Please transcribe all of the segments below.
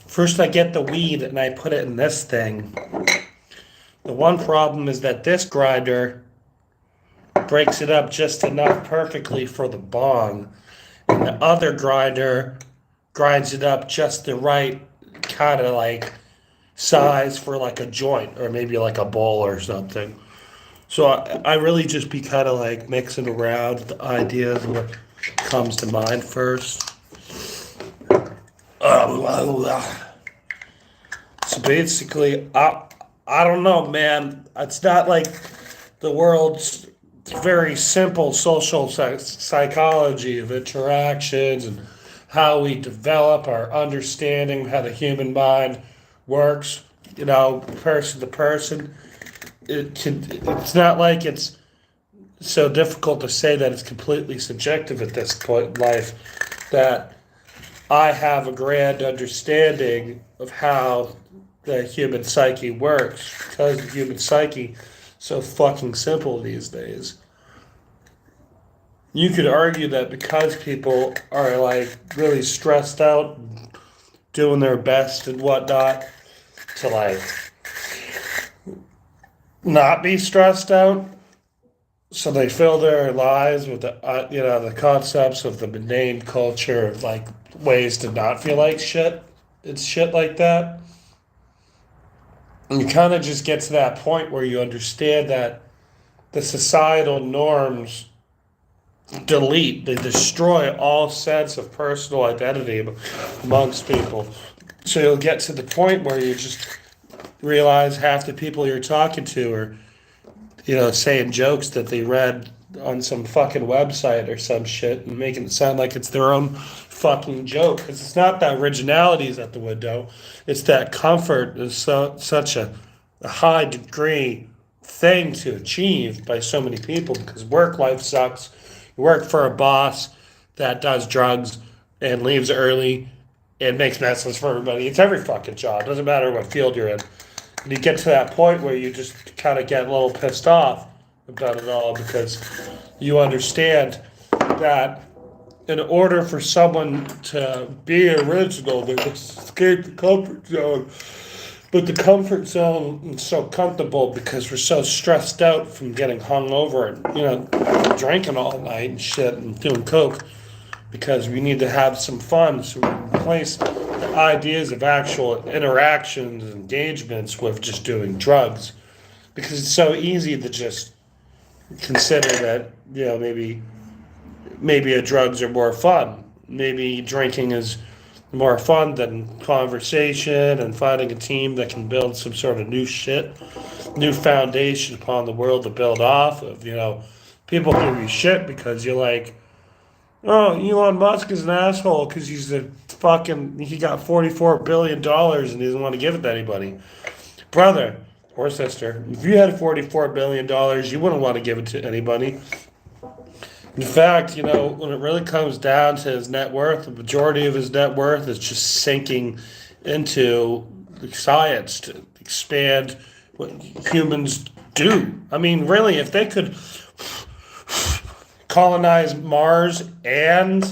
First, I get the weed and I put it in this thing. The one problem is that this grinder breaks it up just enough perfectly for the bong, and the other grinder grinds it up just the right kind of like size for like a joint or maybe like a bowl or something. So I really just be kind of like mixing around the ideas of what comes to mind first. So basically, I don't know, man. It's not like the world's very simple social psychology of interactions and how we develop our understanding of how the human mind works, person to person. It's not like it's so difficult to say that it's completely subjective at this point in life that I have a grand understanding of how the human psyche works because the human psyche is so fucking simple these days. You could argue that because people are like really stressed out, doing their best and whatnot to like not be stressed out, so they fill their lives with the concepts of the mundane culture of like ways to not feel like shit. It's shit like that. And you kind of just get to that point where you understand that the societal norms they destroy all sense of personal identity amongst people. So you'll get to the point where you just realize half the people you're talking to are, saying jokes that they read on some fucking website or some shit and making it sound like it's their own fucking joke. Because it's not that originality is at the window. It's that comfort is such a high degree thing to achieve by so many people because work life sucks. You work for a boss that does drugs and leaves early and makes messes for everybody. It's every fucking job. It doesn't matter what field you're in. And you get to that point where you just kind of get a little pissed off about it all because you understand that in order for someone to be original, they must escape the comfort zone. But the comfort zone is so comfortable because we're so stressed out from getting hung over and, drinking all night and shit and doing coke because we need to have some fun. So we replace the ideas of actual interactions and engagements with just doing drugs because it's so easy to just consider that, maybe drugs are more fun. Maybe drinking is more fun than conversation and finding a team that can build some sort of new foundation upon the world to build off of. People give you shit because you're like, oh, Elon Musk is an asshole because he got $44 billion and he doesn't want to give it to anybody. Brother or sister, if you had $44 billion, you wouldn't want to give it to anybody. In fact, when it really comes down to his net worth, the majority of his net worth is just sinking into science to expand what humans do. I mean, really, if they could colonize Mars and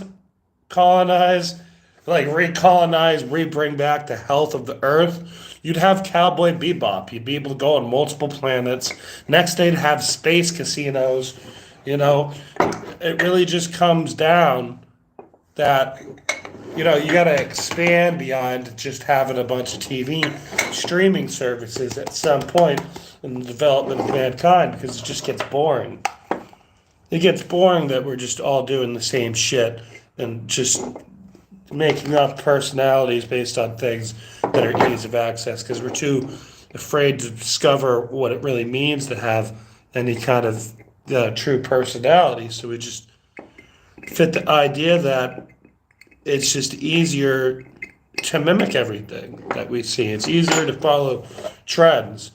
rebring back the health of the Earth, you'd have Cowboy Bebop. You'd be able to go on multiple planets. Next, they'd have space casinos. It really just comes down that, you got to expand beyond just having a bunch of TV streaming services at some point in the development of mankind because it just gets boring. It gets boring that we're just all doing the same shit and just making up personalities based on things that are ease of access because we're too afraid to discover what it really means to have any kind of true personality. So we just fit the idea that it's just easier to mimic everything that we see. It's easier to follow trends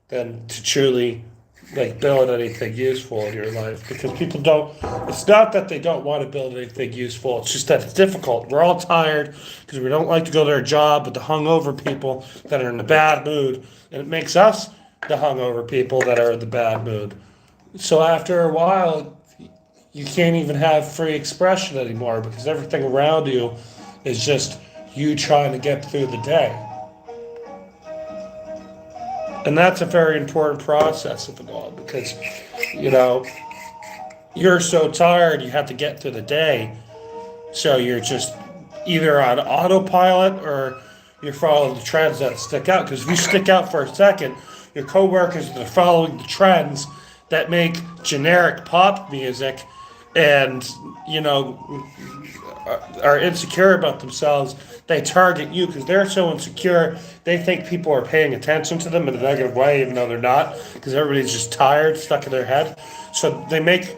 than to truly like build anything useful in your life because people don't. It's not that they don't want to build anything useful. It's just that it's difficult. We're all tired because we don't like to go to our job with the hungover people that are in a bad mood, and it makes us the hungover people that are in the bad mood. So after a while, you can't even have free expression anymore because everything around you is just you trying to get through the day. And that's a very important process of it all because, you know, you're so tired you have to get through the day. So you're just either on autopilot or you're following the trends that stick out. Because if you stick out for a second, your coworkers are following the trends that make generic pop music and, you know, are insecure about themselves, they target you because they're so insecure. They think people are paying attention to them in a negative way, even though they're not, because everybody's just tired, stuck in their head. So they make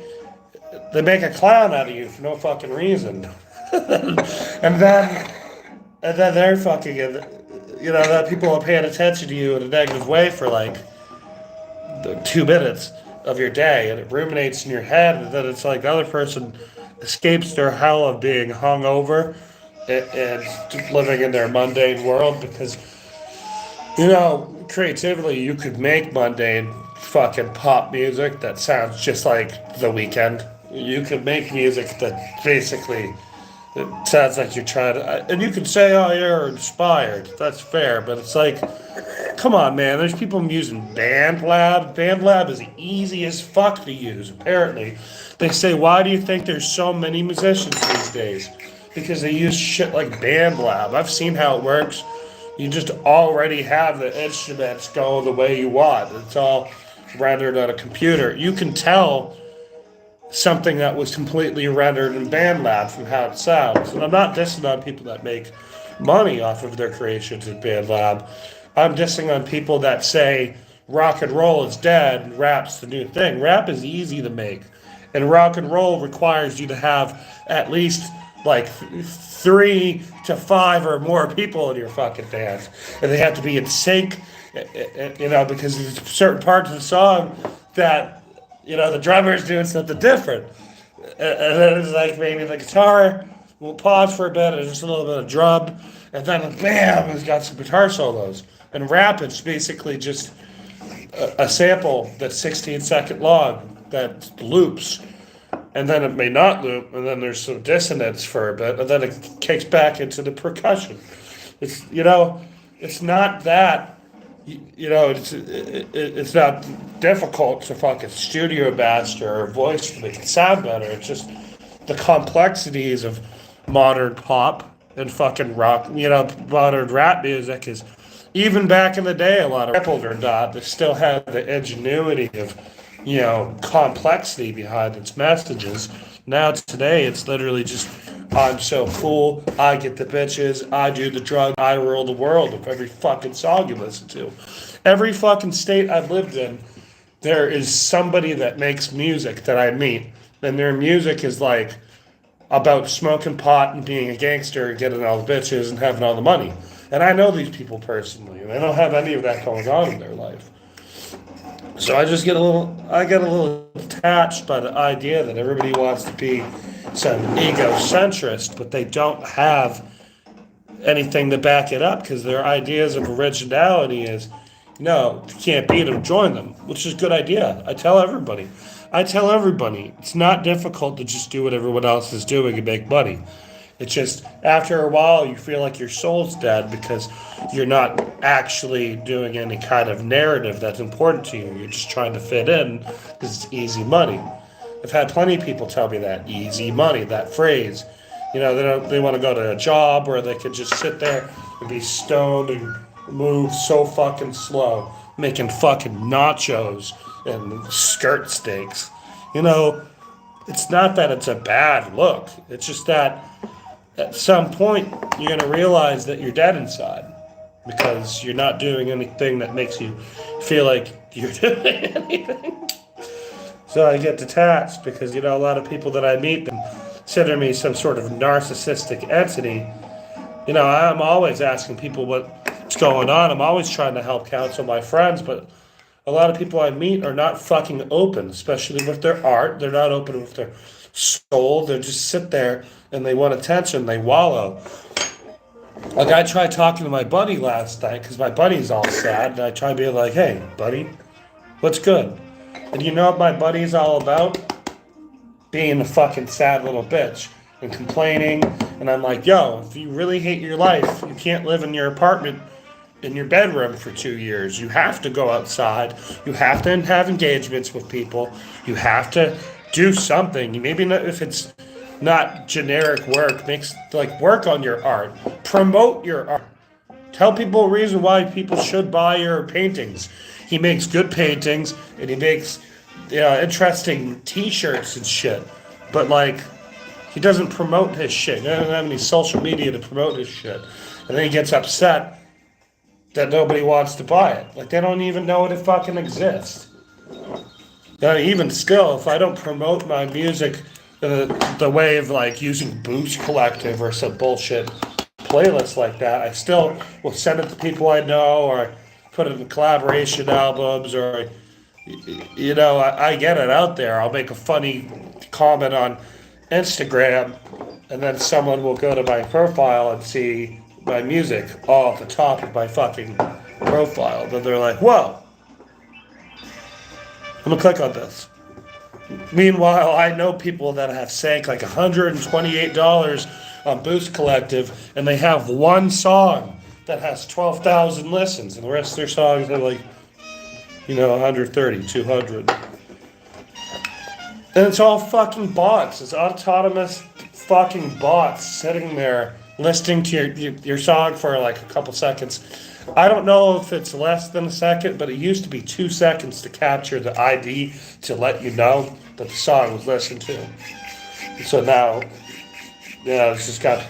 a clown out of you for no fucking reason, and then they're fucking, you know, that people are paying attention to you in a negative way for like 2 minutes of your day, and it ruminates in your head, and then it's like the other person escapes their hell of being hungover and living in their mundane world because, you know, creatively you could make mundane fucking pop music that sounds just like The Weekend. You could make music that basically it sounds like you're trying to, and you can say, "Oh, you're inspired." That's fair, but it's like, come on, man. There's people using BandLab. BandLab is easy as fuck to use. Apparently, they say, "Why do you think there's so many musicians these days?" Because they use shit like BandLab. I've seen how it works. You just already have the instruments go the way you want. It's all rendered on a computer. You can tell something that was completely rendered in BandLab from how it sounds. And I'm not dissing on people that make money off of their creations in BandLab. I'm dissing on people that say rock and roll is dead and rap's the new thing. Rap is easy to make. And rock and roll requires you to have at least like 3 to 5 or more people in your fucking band. And they have to be in sync, you know, because there's certain parts of the song that, you know, the drummer's doing something different. And then it's like maybe the guitar will pause for a bit and just a little bit of drum. And then bam, it's got some guitar solos. And rap, it's basically just a sample that's 16-second long that loops. And then it may not loop, and then there's some dissonance for a bit, and then it kicks back into the percussion. It's, you know, it's not that, you know, it's not difficult to fucking studio master or voice to make it sound better. It's just the complexities of modern pop and fucking rock, you know, modern rap music is, even back in the day, a lot of people or not, they still had the ingenuity of, you know, complexity behind its messages. Now today, it's literally just, I'm so cool, I get the bitches, I do the drug, I rule the world of every fucking song you listen to. Every fucking state I've lived in, there is somebody that makes music that I meet, and their music is like about smoking pot and being a gangster and getting all the bitches and having all the money. And I know these people personally, and they don't have any of that going on in their life. So I get a little attached by the idea that everybody wants to be some egocentrist, but they don't have anything to back it up because their ideas of originality is, no, if you can't beat them, join them, which is a good idea. I tell everybody, it's not difficult to just do what everyone else is doing and make money. It's just after a while you feel like your soul's dead because you're not actually doing any kind of narrative that's important to you. You're just trying to fit in because it's easy money. I've had plenty of people tell me that easy money, that phrase. You know, they want to go to a job where they could just sit there and be stoned and move so fucking slow, making fucking nachos and skirt steaks. You know, it's not that it's a bad look. It's just that at some point, you're going to realize that you're dead inside because you're not doing anything that makes you feel like you're doing anything. So I get detached because, you know, a lot of people that I meet consider me some sort of narcissistic entity. You know, I'm always asking people what's going on. I'm always trying to help counsel my friends, but a lot of people I meet are not fucking open, especially with their art. They're not open with their soul. They just sit there and they want attention. They wallow. Like I tried talking to my buddy last night because my buddy's all sad, and I tried being like, "Hey, buddy, what's good?" And you know what my buddy's all about? Being a fucking sad little bitch and complaining. And I'm like, yo, if you really hate your life, you can't live in your apartment in your bedroom for 2 years. You have to go outside. You have to have engagements with people. You have to do something. Maybe not, if it's not generic work, work on your art. Promote your art. Tell people a reason why people should buy your paintings. He makes good paintings and he makes interesting t-shirts and shit. But like, he doesn't promote his shit. He doesn't have any social media to promote his shit. And then he gets upset that nobody wants to buy it. Like, they don't even know it fucking exists. Even still, if I don't promote my music the way of like using Boost Collective or some bullshit playlists like that, I still will send it to people I know, or put it in collaboration albums, or I get it out there. I'll make a funny comment on Instagram, and then someone will go to my profile and see my music all at the top of my fucking profile. Then they're like, whoa, I'm gonna click on this. Meanwhile, I know people that have sank like $128 on Boost Collective, and they have one song that has 12,000 listens, and the rest of their songs are like, 130, 200. And it's all fucking bots. It's autonomous fucking bots sitting there listening to your song for like a couple seconds. I don't know if it's less than a second, but it used to be 2 seconds to capture the ID to let you know that the song was listened to. So now, it's just got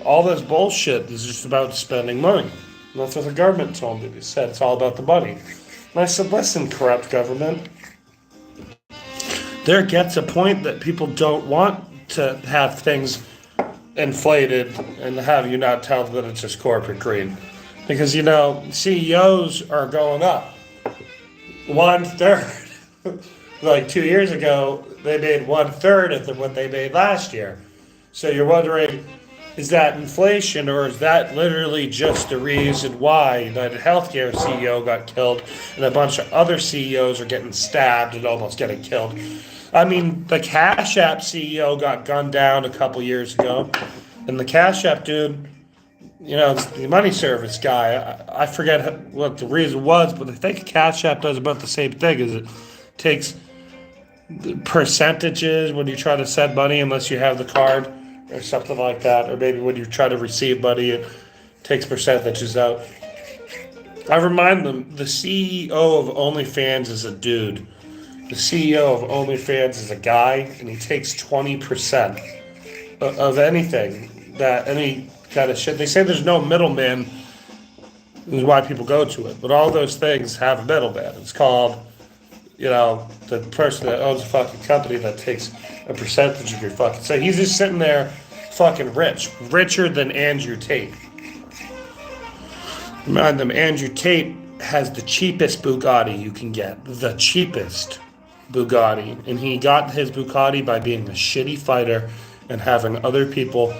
all this bullshit is just about spending money. And that's what the government told me. They said it's all about the money. And I said, listen, corrupt government, there gets a point that people don't want to have things inflated and have you not tell them that it's just corporate greed. Because, CEOs are going up 1/3. Like 2 years ago, they made 1/3 of what they made last year. So you're wondering, is that inflation, or is that literally just the reason why United Healthcare CEO got killed and a bunch of other CEOs are getting stabbed and almost getting killed? I mean, the Cash App CEO got gunned down a couple years ago, and the Cash App dude, the money service guy, I forget what the reason was, but I think Cash App does about the same thing. Is it takes percentages when you try to send money unless you have the card or something like that, or maybe when you try to receive money, it takes percentages out. I remind them, the CEO of OnlyFans is a dude. The CEO of OnlyFans is a guy, and he takes 20% of anything, any kind of shit. They say there's no middleman, is why people go to it. But all those things have a middleman. It's called, the person that owns a fucking company that takes a percentage of your fucking. So he's just sitting there fucking rich. Richer than Andrew Tate. Remind them, Andrew Tate has the cheapest Bugatti you can get. The cheapest Bugatti. And he got his Bugatti by being a shitty fighter and having other people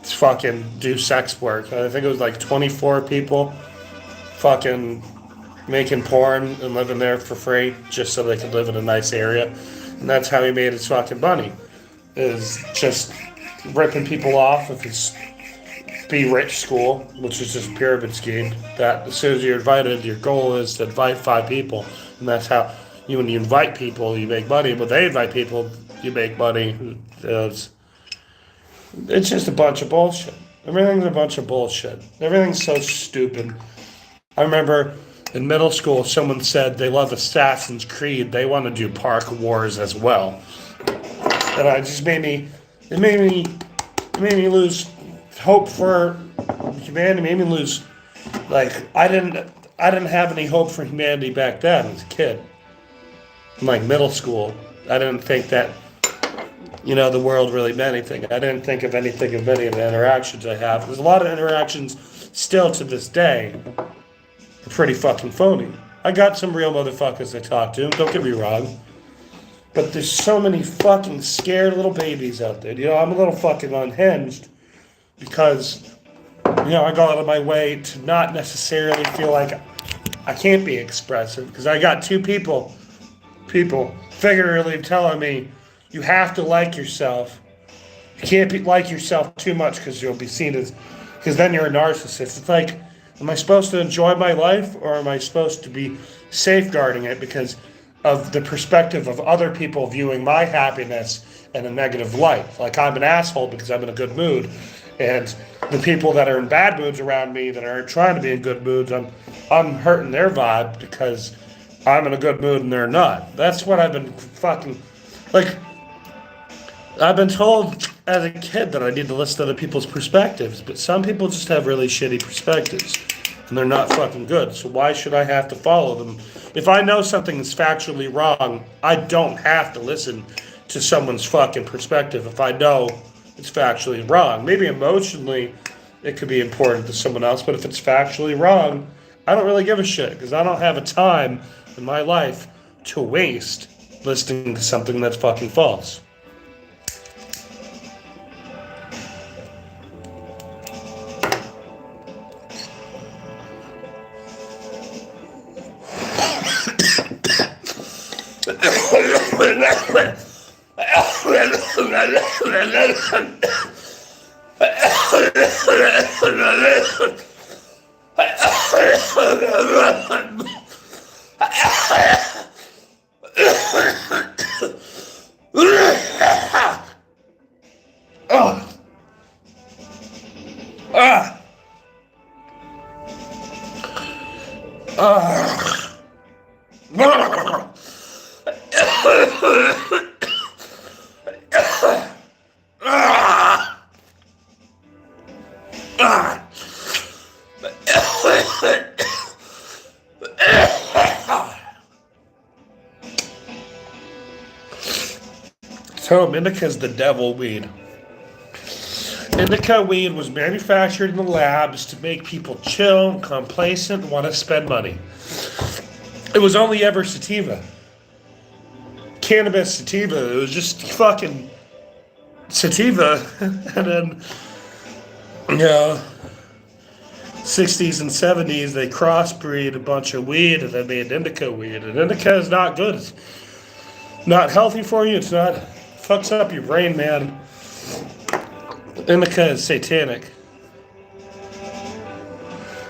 fucking do sex work. I think it was like 24 people fucking making porn and living there for free just so they could live in a nice area. And that's how he made his fucking money, is just ripping people off with his Be Rich school, which is just a pyramid scheme that as soon as you're invited, your goal is to invite 5 people. And that's how when you invite people, you make money. When they invite people, you make money. It's just a bunch of bullshit. Everything's a bunch of bullshit. Everything's so stupid. I remember in middle school, someone said they love Assassin's Creed. They want to do Park Wars as well. And it made me lose hope for humanity. It made me lose, I didn't have any hope for humanity back then as a kid. In middle school, I didn't think that, the world really meant anything. I didn't think of anything of many of the interactions I have. There's a lot of interactions still to this day are pretty fucking phony. I got some real motherfuckers I talk to, don't get me wrong. But there's so many fucking scared little babies out there. I'm a little fucking unhinged because, I go out of my way to not necessarily feel like I can't be expressive because I got two people figuratively telling me you have to like yourself. You can't like yourself too much because you'll be seen as, because then you're a narcissist. It's like, am I supposed to enjoy my life or am I supposed to be safeguarding it because of the perspective of other people viewing my happiness in a negative light? Like I'm an asshole because I'm in a good mood. And the people that are in bad moods around me that aren't trying to be in good moods, I'm hurting their vibe because I'm in a good mood and they're not. That's what I've been fucking, like, I've been told as a kid that I need to listen to other people's perspectives, but some people just have really shitty perspectives and they're not fucking good. So why should I have to follow them? If I know something is factually wrong, I don't have to listen to someone's fucking perspective if I know it's factually wrong. Maybe emotionally it could be important to someone else, but if it's factually wrong, I don't really give a shit because I don't have a time in my life to waste listening to something that's fucking false. So indica is the devil weed. Indica weed was manufactured in the labs to make people chill, complacent, and want to spend money. It was only ever sativa. Cannabis sativa. It was just fucking sativa. And then, 60s and 70s, they crossbreed a bunch of weed and then made indica weed. And indica is not good. It's not healthy for you. It's not, fucks up your brain, man. Indica is satanic.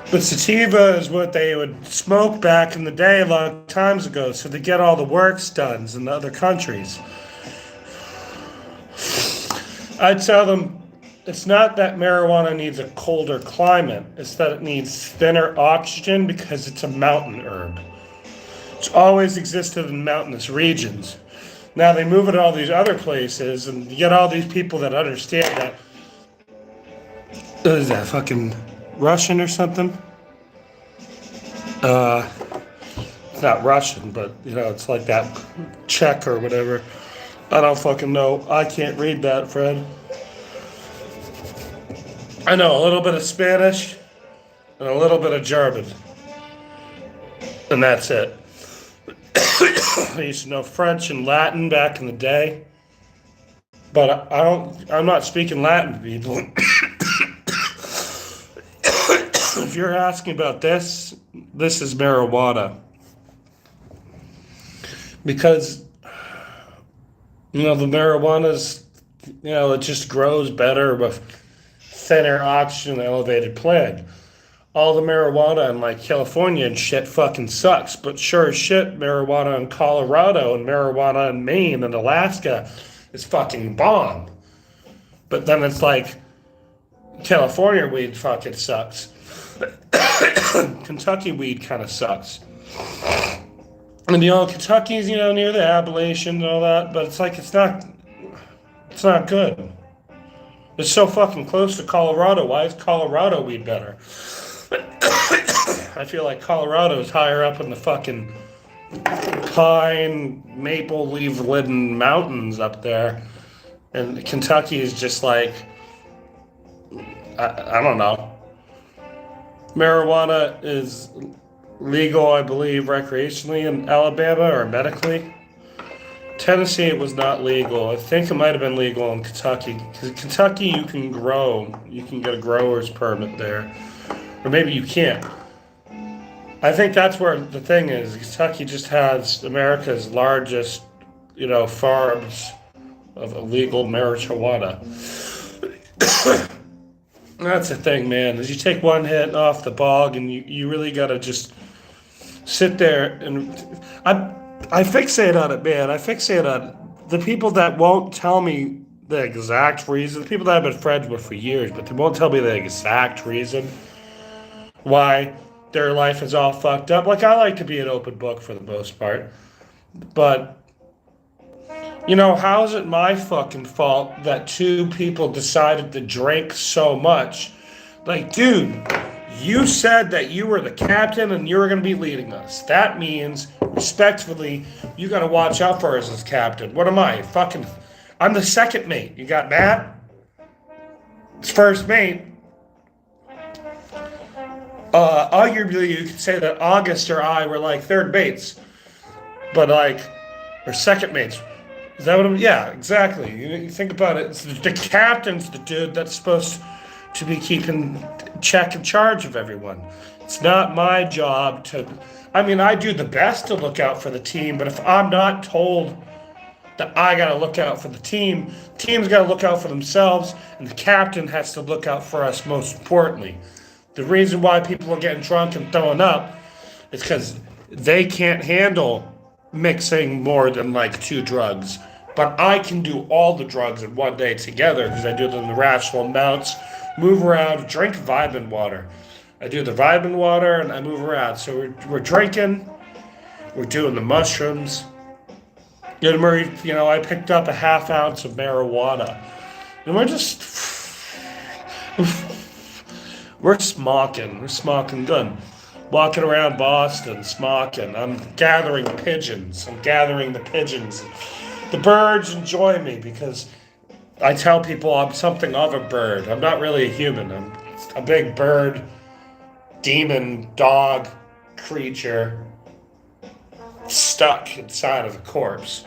But sativa is what they would smoke back in the day a long times ago, so they get all the works done in other countries. I tell them it's not that marijuana needs a colder climate, it's that it needs thinner oxygen because it's a mountain herb. It's always existed in mountainous regions. Now they move it to all these other places and you get all these people that understand that. What is that, fucking Russian or something? It's not Russian, but it's like that Czech or whatever. I don't fucking know. I can't read that, Fred. I know a little bit of Spanish and a little bit of German. And that's it. I used to know French and Latin back in the day. But I'm not speaking Latin to people. If you're asking about this is marijuana. Because, the marijuana's, it just grows better with thinner oxygen elevated plant. All the marijuana in like California and shit fucking sucks. But sure as shit, marijuana in Colorado and marijuana in Maine and Alaska is fucking bomb. But then it's like, California weed fucking sucks. Kentucky weed kind of sucks. And Kentucky's, near the Appalachian and all that, but it's like, it's not good. It's so fucking close to Colorado. Why is Colorado weed better? I feel like Colorado is higher up in the fucking pine, maple leaf-laden mountains up there. And Kentucky is just like, I don't know. Marijuana is legal, I believe, recreationally in Alabama or medically. Tennessee, it was not legal. I think it might have been legal in Kentucky. Because Kentucky, you can grow. You can get a grower's permit there. Or maybe you can't. I think that's where the thing is. Kentucky just has America's largest, farms of illegal marijuana. That's the thing, man. Is you take one hit off the bog, and you really gotta just sit there and I fixate on it, man. I fixate on the people that won't tell me the exact reason. The people that I've been friends with for years, but they won't tell me the exact reason why their life is all fucked up. Like, I like to be an open book for the most part, but how is it my fucking fault that two people decided to drink so much? Like, dude, you said that you were the captain and you were going to be leading us. That means, respectfully, you got to watch out for us as captain. What am I? I'm the second mate. You got Matt? It's first mate. Arguably, you could say that August or I were like third mates. But or second mates. Is that what I'm... Yeah, exactly. You think about it. The captain's the dude that's supposed to be keeping check and charge of everyone. It's not my job to... I do the best to look out for the team, but if I'm not told that I got to look out for the team's got to look out for themselves, and the captain has to look out for us most importantly. The reason why people are getting drunk and throwing up is because they can't handle mixing more than like two drugs. But I can do all the drugs in one day together because I do them in rational amounts, move around, drink vitamin water. I do the vitamin water and I move around. So we're drinking, we're doing the mushrooms. I picked up a half ounce of marijuana. And we're smocking good. Walking around Boston, smocking. I'm gathering pigeons. The birds enjoy me because I tell people I'm something of a bird. I'm not really a human. I'm a big bird, demon, dog, creature stuck inside of a corpse.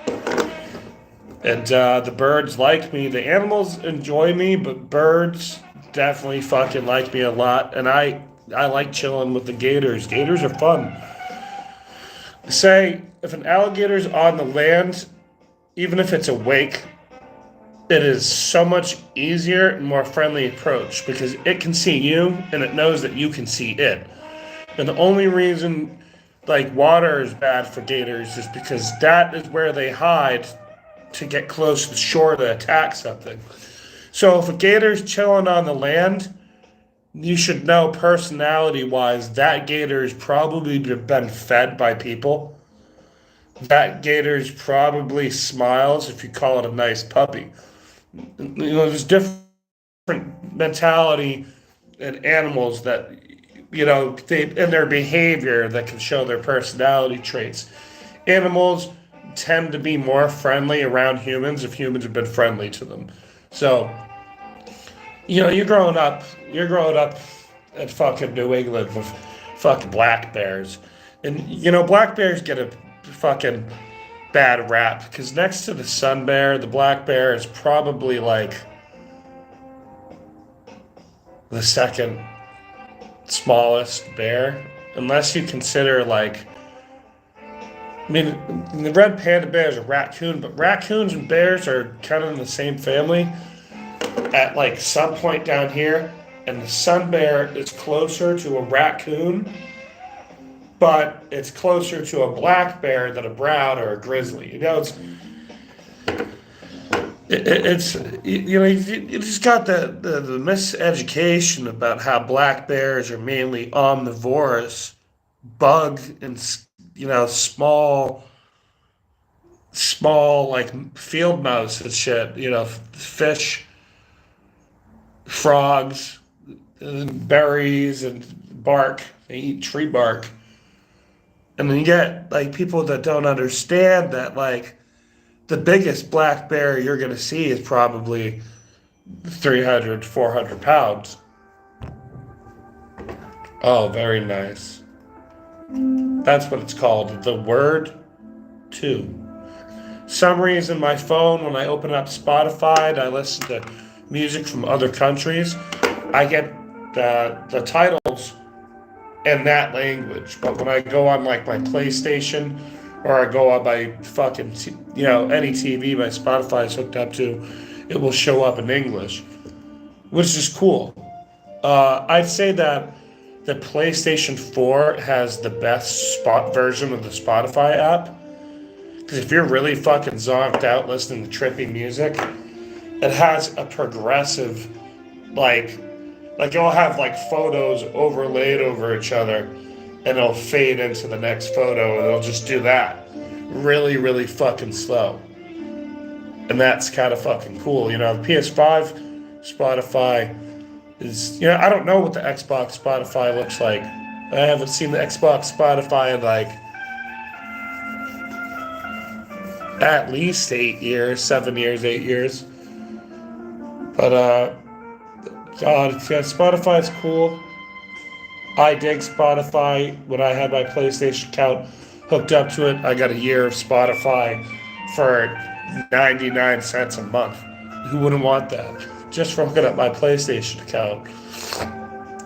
And the birds like me. The animals enjoy me, but birds definitely fucking like me a lot. And I like chilling with the gators. Gators are fun. Say, if an alligator's on the land, even if it's awake, it is so much easier and more friendly approach because it can see you and it knows that you can see it. And the only reason water is bad for gators is because that is where they hide to get close to the shore to attack something. So if a gator's chilling on the land, you should know personality-wise that gator's probably been fed by people. That gator's probably smiles if you call it a nice puppy. There's different mentality in animals that, they in their behavior that can show their personality traits. Animals tend to be more friendly around humans if humans have been friendly to them. So, you're growing up in fucking New England with fucking black bears. And, black bears get a fucking bad rap because next to the sun bear, the black bear is probably the second smallest bear, unless you consider the red panda bear is a raccoon, but raccoons and bears are kind of in the same family at some point down here, and the sun bear is closer to a raccoon, but it's closer to a black bear than a brown or a grizzly. You just got the miseducation about how black bears are mainly omnivorous, bug and small field mouse and shit. Fish, frogs, and berries and bark. They eat tree bark, and then you get people that don't understand that the biggest black bear you're going to see is probably 300, 400 pounds. Oh, very nice. That's what it's called. The word two. Some reason my phone, when I open up Spotify and I listen to music from other countries, I get the titles in that language. But when I go on like my PlayStation or I go on my fucking any TV my Spotify is hooked up to, it will show up in English, which is cool. I'd say that the PlayStation 4 has the best spot version of the Spotify app. Because if you're really fucking zonked out listening to trippy music, it has a progressive, like, you'll have like photos overlaid over each other, and it'll fade into the next photo, and it'll just do that, really, really fucking slow. And that's kind of fucking cool. The PS5 Spotify is, I don't know what the Xbox Spotify looks like. I haven't seen the Xbox Spotify in like at least 8 years, 7 years, 8 years. But God, yeah, Spotify's cool. I dig Spotify. When I had my PlayStation account hooked up to it, I got a year of Spotify for 99 cents a month. Who wouldn't want that? Just for hooking up my PlayStation account.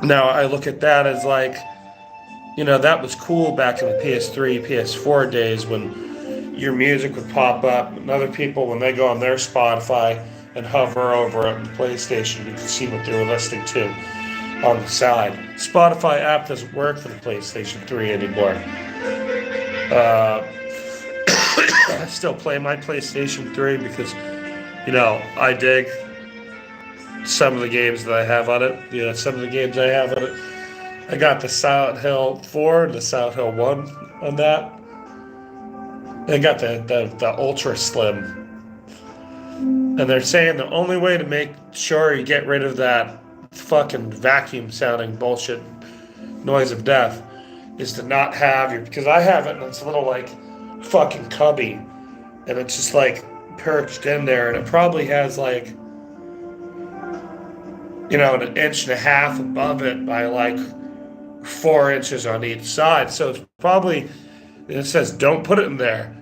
Now I look at that as like, that was cool back in the PS3, PS4 days when your music would pop up and other people, when they go on their Spotify and hover over it on the PlayStation, you can see what they were listening to on the side. Spotify app doesn't work for the PlayStation 3 anymore. I still play my PlayStation 3 because, I dig some of the games that I have on it. Some of the games I have on it. I got the Silent Hill 4 and the Silent Hill 1 on that. I got the Ultra Slim. And they're saying the only way to make sure you get rid of that fucking vacuum sounding bullshit noise of death is to not have because I have it and it's a little like fucking cubby and it's just like perched in there and it probably has like an inch and a half above it by like 4 inches on each side, so it's probably, it says don't put it in there,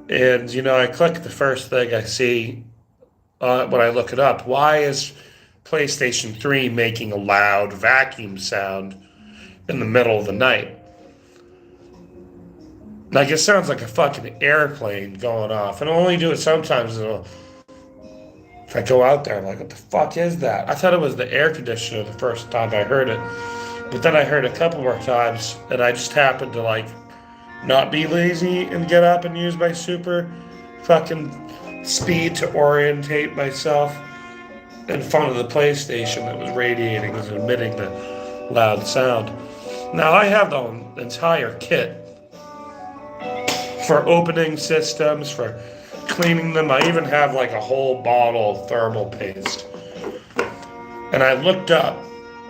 and I click the first thing I see when I look it up. Why is PlayStation 3 making a loud vacuum sound in the middle of the night? Like, it sounds like a fucking airplane going off. And I only do it sometimes. If I go out there, I'm like, what the fuck is that? I thought it was the air conditioner the first time I heard it. But then I heard it a couple more times, and I just happened to, like, not be lazy and get up and use my super fucking speed to orientate myself in front of the PlayStation that was radiating, was emitting the loud sound. Now, I have the entire kit for opening systems, for cleaning them. I even have like a whole bottle of thermal paste. And I looked up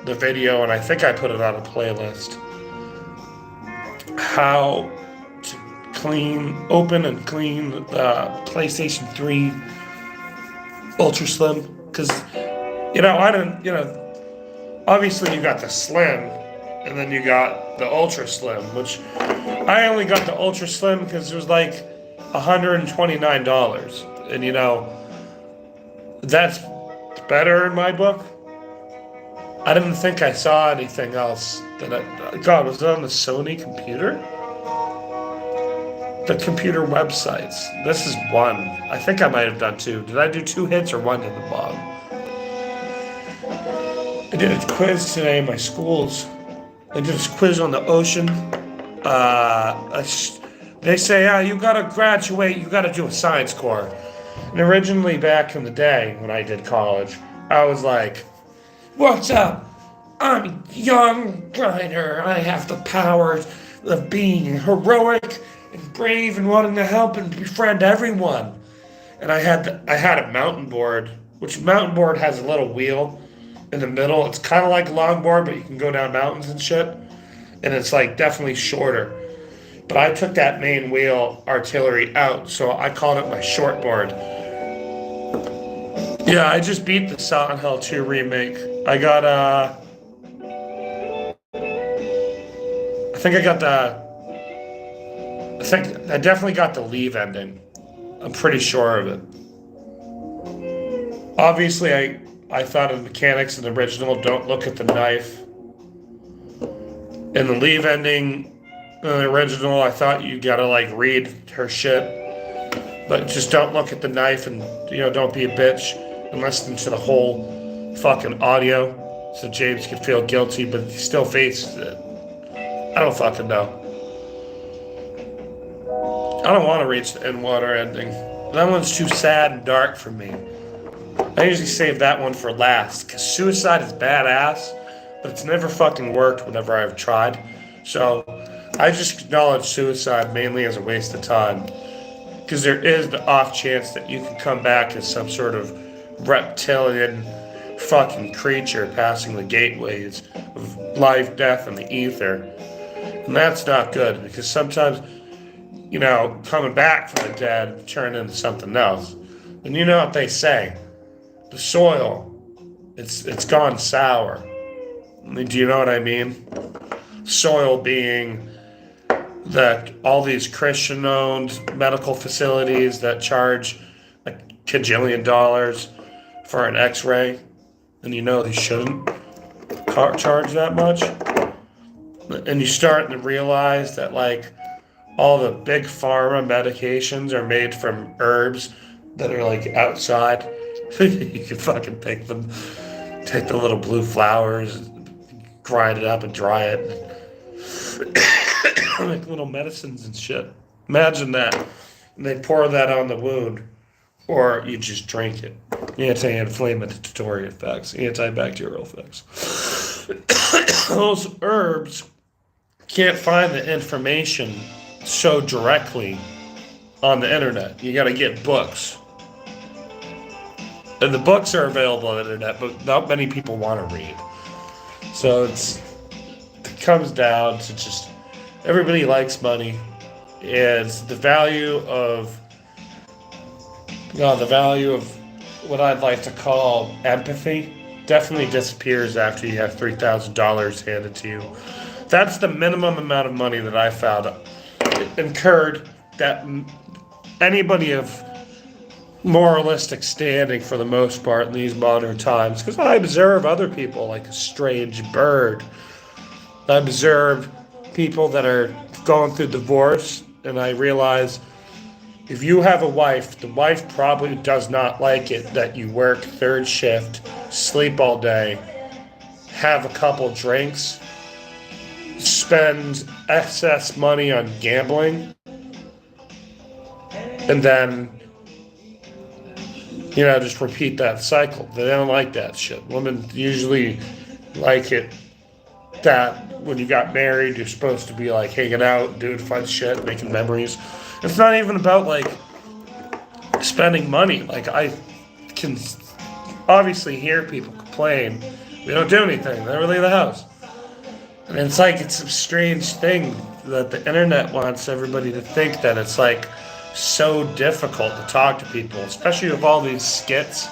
the video, and I think I put it on a playlist, how to open and clean the PlayStation 3 Ultra Slim. Because, I didn't, obviously you got the Slim, and then you got the Ultra Slim, which I only got the Ultra Slim because it was like $129. And, that's better in my book. I didn't think I saw anything else God, was it on the Sony computer? The computer websites. This is one. I think I might have done two. Did I do 2 hits or one in the bottom? I did a quiz today in my schools. I did a quiz on the ocean. They say, you gotta graduate, you gotta do a science core. And originally back in the day when I did college, I was like, what's up? I'm a young writer. I have the powers of being heroic and brave and wanting to help and befriend everyone. And I had a mountain board, which mountain board has a little wheel in the middle. It's kind of like a longboard, but you can go down mountains and shit. And it's like definitely shorter. But I took that main wheel artillery out, so I called it my short board. Yeah, I just beat the Silent Hill 2 remake. I think I got the I definitely got the leave ending. I'm pretty sure of it. Obviously, I thought of the mechanics in the original. Don't look at the knife. In the leave ending, in the original, I thought you gotta like read her shit, but just don't look at the knife and don't be a bitch and listen to the whole fucking audio. So James could feel guilty, but he still faces it. I don't fucking know. I don't want to reach the in-water ending. That one's too sad and dark for me. I usually save that one for last, because suicide is badass, but it's never fucking worked whenever I've tried. So I just acknowledge suicide mainly as a waste of time, because there is the off chance that you can come back as some sort of reptilian fucking creature passing the gateways of life, death, and the ether. And that's not good, because sometimes, coming back from the dead turn into something else. And you know what they say, the soil, it's gone sour. Do you know what I mean? Soil being that all these Christian-owned medical facilities that charge a cajillion dollars for an x-ray, and they shouldn't charge that much. And you start to realize that like all the big pharma medications are made from herbs that are like outside. You can fucking pick them, take the little blue flowers, grind it up and dry it. Like little medicines and shit. Imagine that. And they pour that on the wound. Or you just drink it. Anti-inflammatory effects, antibacterial effects. Those herbs can't find the information so directly on the internet. You gotta get books. And the books are available on the internet, but not many people want to read. So it comes down to just everybody likes money, and the value of what I'd like to call empathy definitely disappears after you have $3,000 handed to you. That's the minimum amount of money that I found incurred that anybody of moralistic standing for the most part in these modern times, because I observe other people like a strange bird. I observe people that are going through divorce, and I realize if you have a wife, the wife probably does not like it that you work third shift, sleep all day, have a couple drinks, spend excess money on gambling, and then just repeat that cycle. They don't like that shit. Women usually like it that when you got married, you're supposed to be like hanging out, doing fun shit, making memories. It's not even about like spending money. Like I can obviously hear people complain, we don't do anything, they never leave the house. And it's like it's a strange thing that the internet wants everybody to think that it's like so difficult to talk to people, especially with all these skits,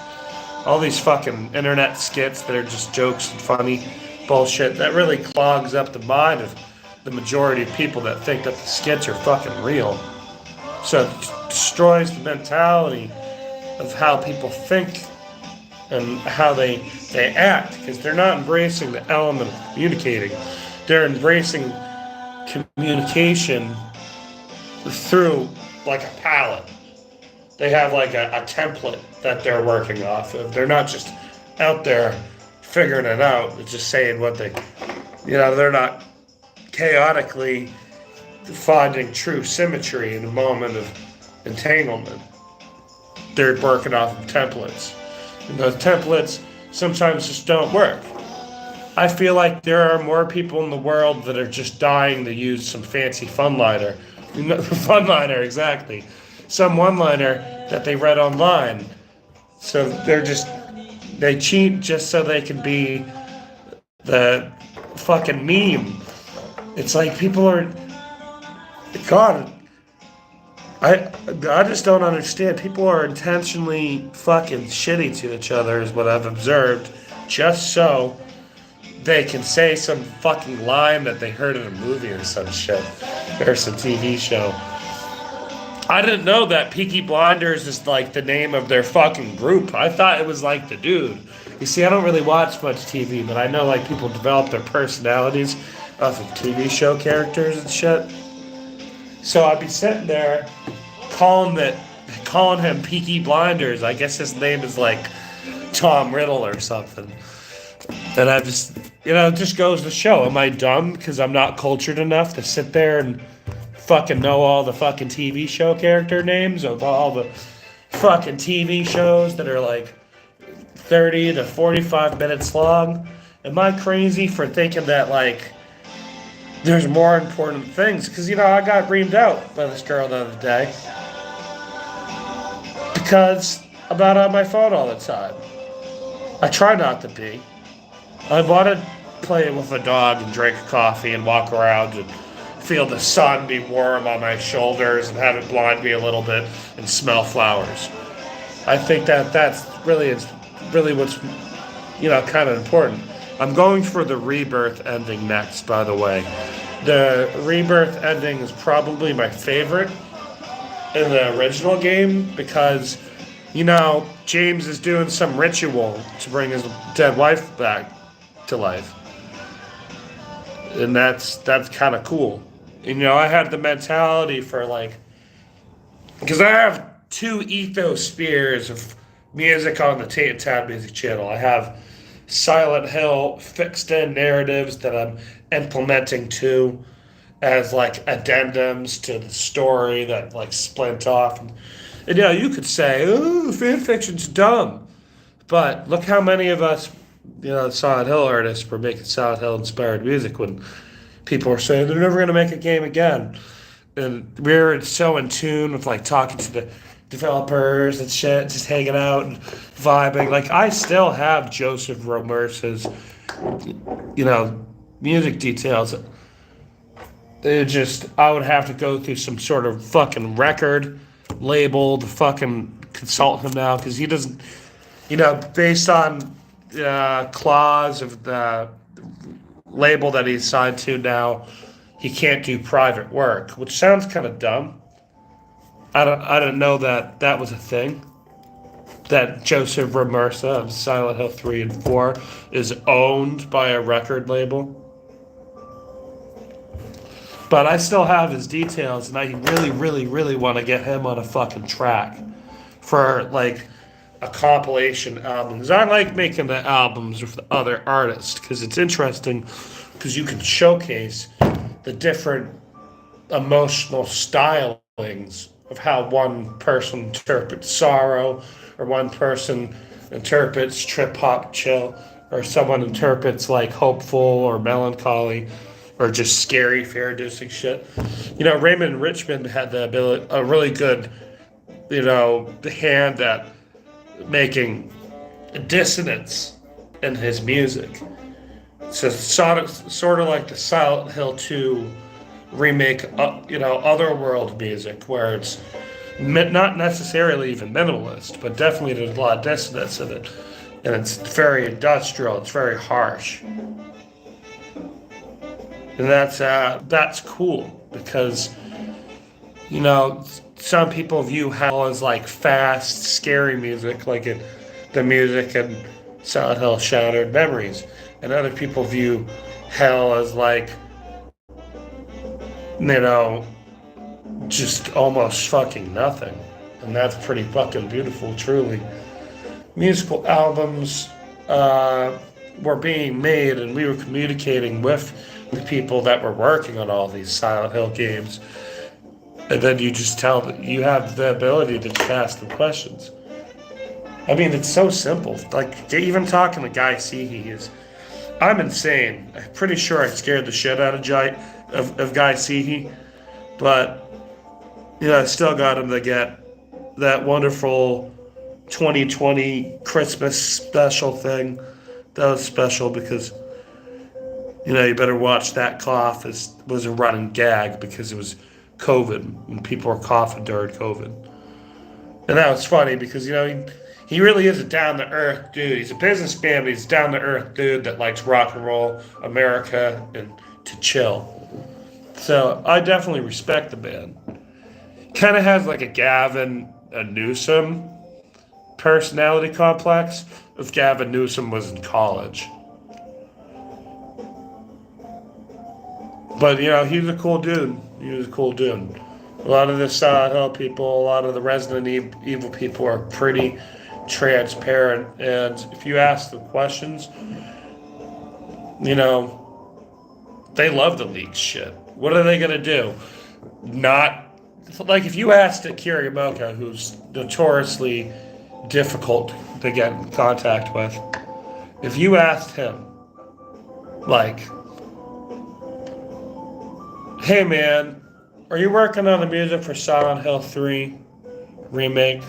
all these fucking internet skits that are just jokes and funny bullshit that really clogs up the mind of the majority of people that think that the skits are fucking real. So it destroys the mentality of how people think and how they act, because they're not embracing the element of communicating. They're embracing communication through like a palette. They have like a template that they're working off of. They're not just out there figuring it out, just saying what they, they're not chaotically finding true symmetry in a moment of entanglement. They're working off of templates. And those templates sometimes just don't work. I feel like there are more people in the world that are just dying to use some fancy funliner. Funliner, exactly. Some one-liner that they read online. So they cheat just so they can be the fucking meme. It's like people are, God, I just don't understand. People are intentionally fucking shitty to each other is what I've observed, just so they can say some fucking line that they heard in a movie or some shit, or some TV show. I didn't know that Peaky Blinders is like the name of their fucking group. I thought it was like the dude. You see, I don't really watch much TV, but I know like people develop their personalities off of TV show characters and shit. So I'd be sitting there calling him Peaky Blinders. I guess his name is like Tom Riddle or something. And I just, it just goes to show. Am I dumb because I'm not cultured enough to sit there and fucking know all the fucking TV show character names of all the fucking TV shows that are like 30 to 45 minutes long? Am I crazy for thinking that like there's more important things? Because, I got reamed out by this girl the other day because I'm not on my phone all the time. I try not to be. I want to play with a dog and drink coffee and walk around and feel the sun be warm on my shoulders and have it blind me a little bit and smell flowers. I think that's really what's kind of important. I'm going for the Rebirth ending next, by the way. The Rebirth ending is probably my favorite in the original game because, James is doing some ritual to bring his dead wife back to life. And that's kind of cool. And, I had the mentality for because I have two ethospheres of music on the Tainted Town Music channel. I have Silent Hill fixed in narratives that I'm implementing to as addendums to the story that splint off. And you could say, "Oh, fan fiction's dumb," but look how many of us, Silent Hill artists were making Silent Hill inspired music when people were saying they're never going to make a game again. And we're so in tune with talking to the developers and shit, just hanging out and vibing. I still have Joseph Romerce's, music details. I would have to go through some sort of fucking record label to fucking consult him now because he doesn't, based on clause of the label that he's signed to now, he can't do private work, which sounds kind of dumb. I didn't know that was a thing. That Joseph Romerce of Silent Hill 3 and 4 is owned by a record label. But I still have his details, and I really, really, really want to get him on a fucking track for a compilation album. Because I like making the albums with the other artists because it's interesting because you can showcase the different emotional stylings of how one person interprets sorrow, or one person interprets trip hop chill, or someone interprets hopeful or melancholy, or just scary fear-inducing shit. Raymond Richmond had the ability, a really good, hand at making dissonance in his music. So sort of like the Silent Hill 2 remake, Otherworld music, where it's not necessarily even minimalist, but definitely there's a lot of dissonance in it, and it's very industrial. It's very harsh, and that's cool because some people view hell as fast, scary music, the music in Silent Hill Shattered Memories, and other people view hell as just almost fucking nothing. And that's pretty fucking beautiful, truly. Musical albums were being made, and we were communicating with the people that were working on all these Silent Hill games. And then you just tell that you have the ability to just ask them questions. I mean, it's so simple. Even talking to Guy Seehey I'm insane. I'm pretty sure I scared the shit out of Guy Seehey. But, I still got him to get that wonderful 2020 Christmas special thing. That was special because, you better watch that cough. Was a running gag because it was COVID and people were coughing during COVID. And that was funny because, he really is a down-to-earth dude. He's a businessman, but he's a down-to-earth dude that likes rock and roll, America, and to chill. So I definitely respect the man. Kind of has like a Gavin, a Newsom personality complex if Gavin Newsom was in college. But he's a cool dude. He was a cool dude. A lot of the Silent Hill people, a lot of the Resident Evil people are pretty transparent, and if you ask them questions, you know, they love the leak shit. What are they gonna do? Not like if you asked a Kirimoka, who's notoriously difficult to get in contact with, if you asked him, like, hey man, are you working on the music for Silent Hill 3 remake?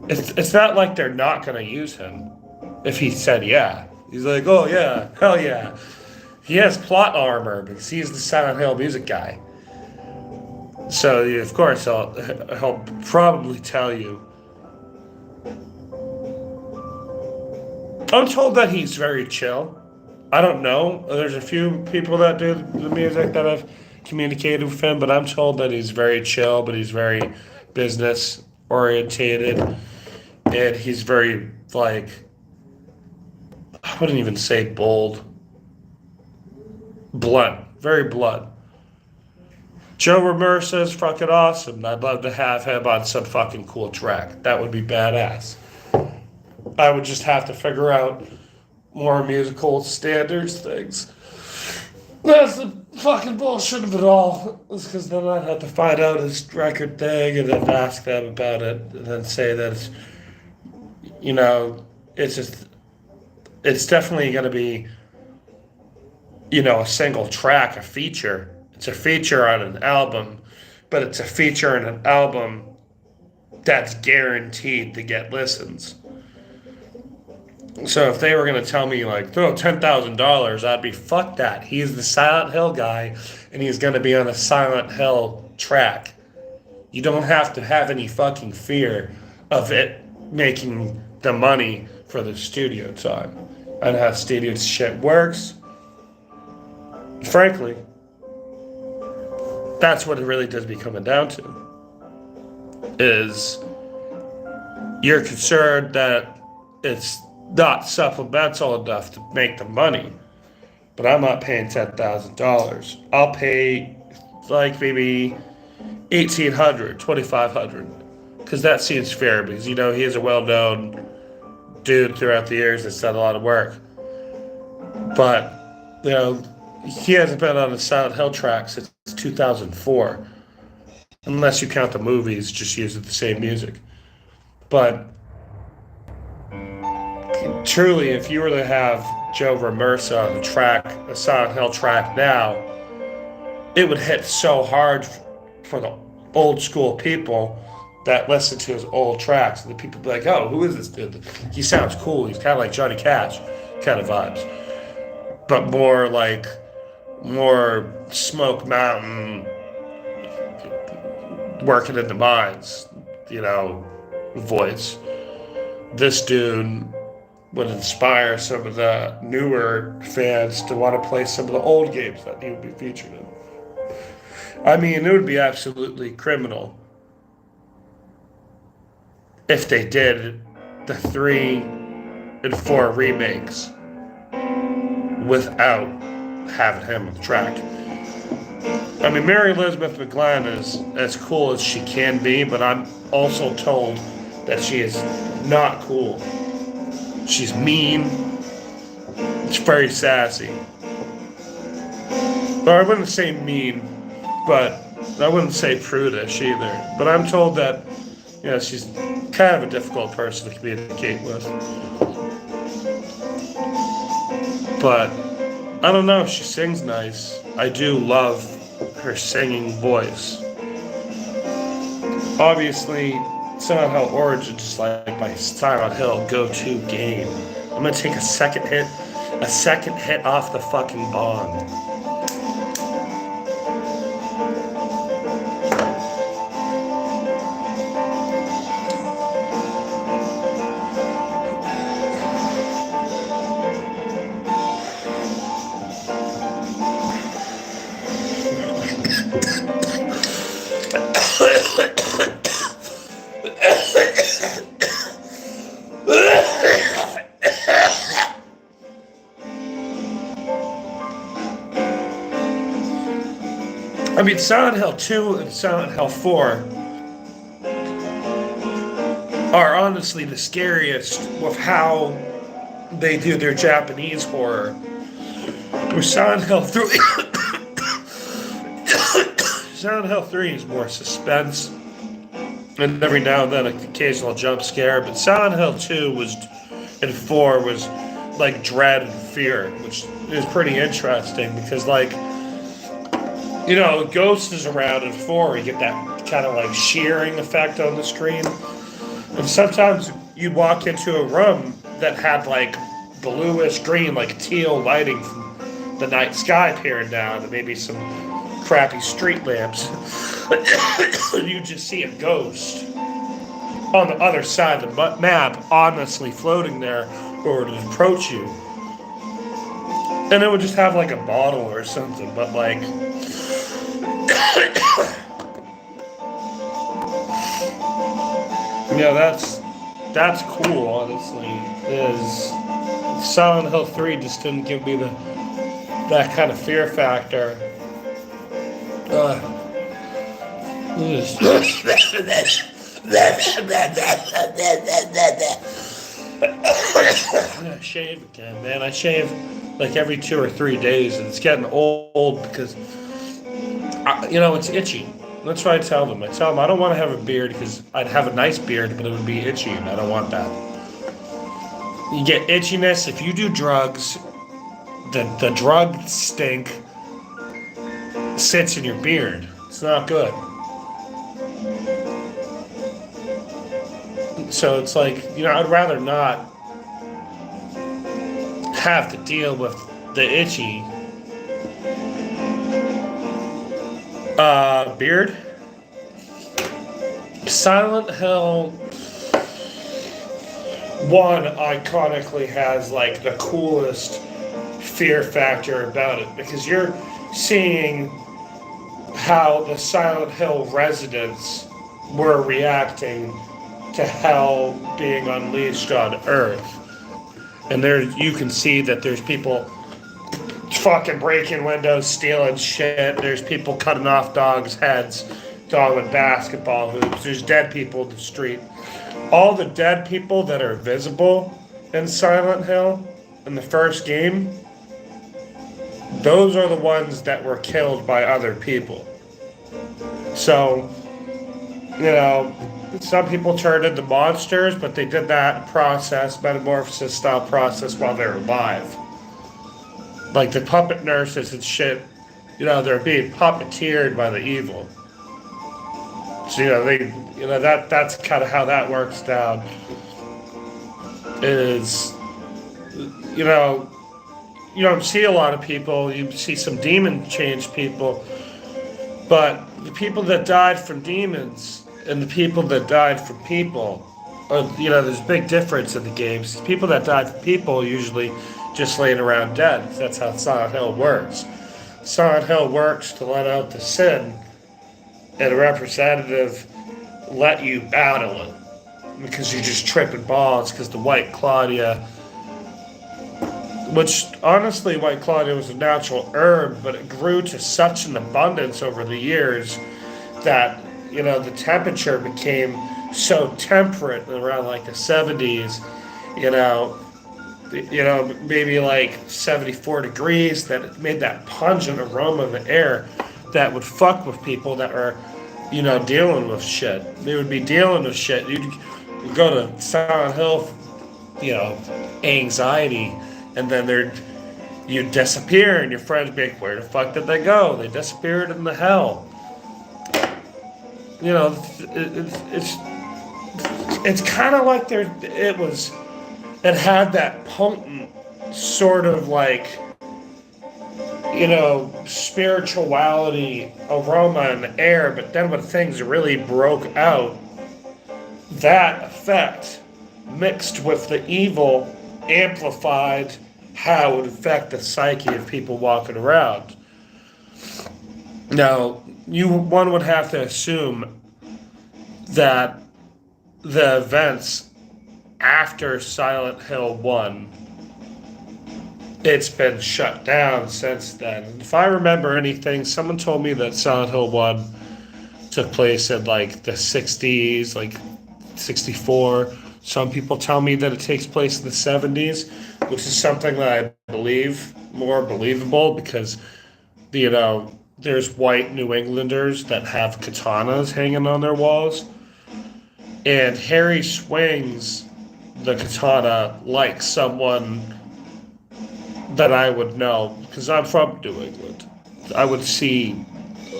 It's not like they're not gonna use him if he said yeah. He's like, oh yeah, hell yeah. He has plot armor because he's the Silent Hill music guy. So of course he'll probably tell you. I'm told that he's very chill. I don't know. There's a few people that do the music that have communicated with him, but I'm told that he's very chill, but he's very business orientated, and he's very like, I wouldn't even say bold, blunt, very blunt. Joe Ramur says fucking awesome. I'd love to have him on some fucking cool track. That would be badass. I would just have to figure out more musical standards things. That's the fucking bullshit of it all. It's because then I'd have to find out his record thing and then ask them about it and then say that it's, it's just, it's definitely going to be, a single track, a feature. It's a feature on an album, but it's a feature in an album that's guaranteed to get listens. So if they were going to tell me, like, throw $10,000, I'd be, fuck that. He's the Silent Hill guy, and he's going to be on a Silent Hill track. You don't have to have any fucking fear of it making the money for the studio time. I know how studio shit works. Frankly, that's what it really does be coming down to. Is you're concerned that it's not supplemental enough to make the money. But I'm not paying $10,000. I'll pay like maybe $1,800, $2,500. Because that seems fair because, he is a well-known dude throughout the years that's done a lot of work. But, he hasn't been on a Silent Hill track since 2004. Unless you count the movies, just using the same music. But truly, if you were to have Joe Ramersa on the track, a Silent Hill track now, it would hit so hard for the old school people that listen to his old tracks. And the people be like, oh, who is this dude? He sounds cool. He's kind of like Johnny Cash kind of vibes. But more Smoke Mountain, working in the mines, voice. This dude would inspire some of the newer fans to want to play some of the old games that he would be featured in. I mean, it would be absolutely criminal if they did the 3 and 4 remakes without having him on the track. I mean, Mary Elizabeth McGlynn is as cool as she can be, but I'm also told that she is not cool. She's mean. She's very sassy. Or I wouldn't say mean, but I wouldn't say prudish either. But I'm told that, she's kind of a difficult person to communicate with. But I don't know. She sings nice. I do love her singing voice. Obviously, Silent Hill Origins is like my Silent Hill go-to game. I'm gonna take a second hit off the fucking bong. I mean, Silent Hill 2 and Silent Hill 4 are honestly the scariest with how they do their Japanese horror. With Silent Hill 3, Silent Hill 3 is more suspense, and every now and then an occasional jump scare. But Silent Hill 2 was, and 4 was like dread and fear, which is pretty interesting because, like, you know, Ghost is around in 4. You get that kind of like shearing effect on the screen. And sometimes you'd walk into a room that had like bluish green, like teal lighting from the night sky peering down, and maybe some crappy street lamps. And you just see a ghost on the other side of the map, honestly floating there, or to approach you. And it would just have like a bottle or something, but like... Yeah, that's cool, honestly. Is Silent Hill 3 just didn't give me that kind of fear factor. I shave again, man. I shave like every 2 or 3 days, and it's getting old because, you know, it's itchy. That's what I tell them. I tell them I don't want to have a beard because I'd have a nice beard, but it would be itchy, and I don't want that. You get itchiness if you do drugs. The drug stink sits in your beard. It's not good. So it's like, you know, I'd rather not have to deal with the itchy beard. Silent Hill 1 iconically has like the coolest fear factor about it because you're seeing how the Silent Hill residents were reacting to hell being unleashed on Earth. And there you can see that there's people fucking breaking windows, stealing shit. There's people cutting off dogs' heads, dog with basketball hoops. There's dead people in the street. All the dead people that are visible in Silent Hill in the first game, those are the ones that were killed by other people. So, you know, some people turned into monsters, but they did that process, metamorphosis style process, while they're alive. Like the puppet nurses and shit, you know, they're being puppeteered by the evil. So, you know, that's kind of how that works down. Is, you don't see a lot of people. You see some demon change people, but the people that died from demons and the people that died from people, you know, there's a big difference in the games. People that died from people usually just laying around dead. That's how Silent Hill works. Silent Hill works to let out the sin, and a representative let you battle it because you're just tripping balls because the White Claudia, which honestly White Claudia was a natural herb, but it grew to such an abundance over the years that, you know, the temperature became so temperate around like the 70s, you know, maybe like 74 degrees, that it made that pungent aroma in the air that would fuck with people that are, you know, dealing with shit. They would be dealing with shit. You'd go to Silent Hill, you know, anxiety, and then you'd disappear, and your friends be like, where the fuck did they go? They disappeared in the hell. You know, it's kind of like it had that potent sort of like, you know, spirituality aroma in the air, but then when things really broke out, that effect mixed with the evil amplified how it would affect the psyche of people walking around. Now, one would have to assume that the events after Silent Hill 1, it's been shut down since then. If I remember anything, someone told me that Silent Hill 1 took place in like the 60s, like 64. Some people tell me that it takes place in the 70s, which is something that I believe more believable because, there's white New Englanders that have katanas hanging on their walls. And Harry swings the katana like someone that I would know, because I'm from New England. I would see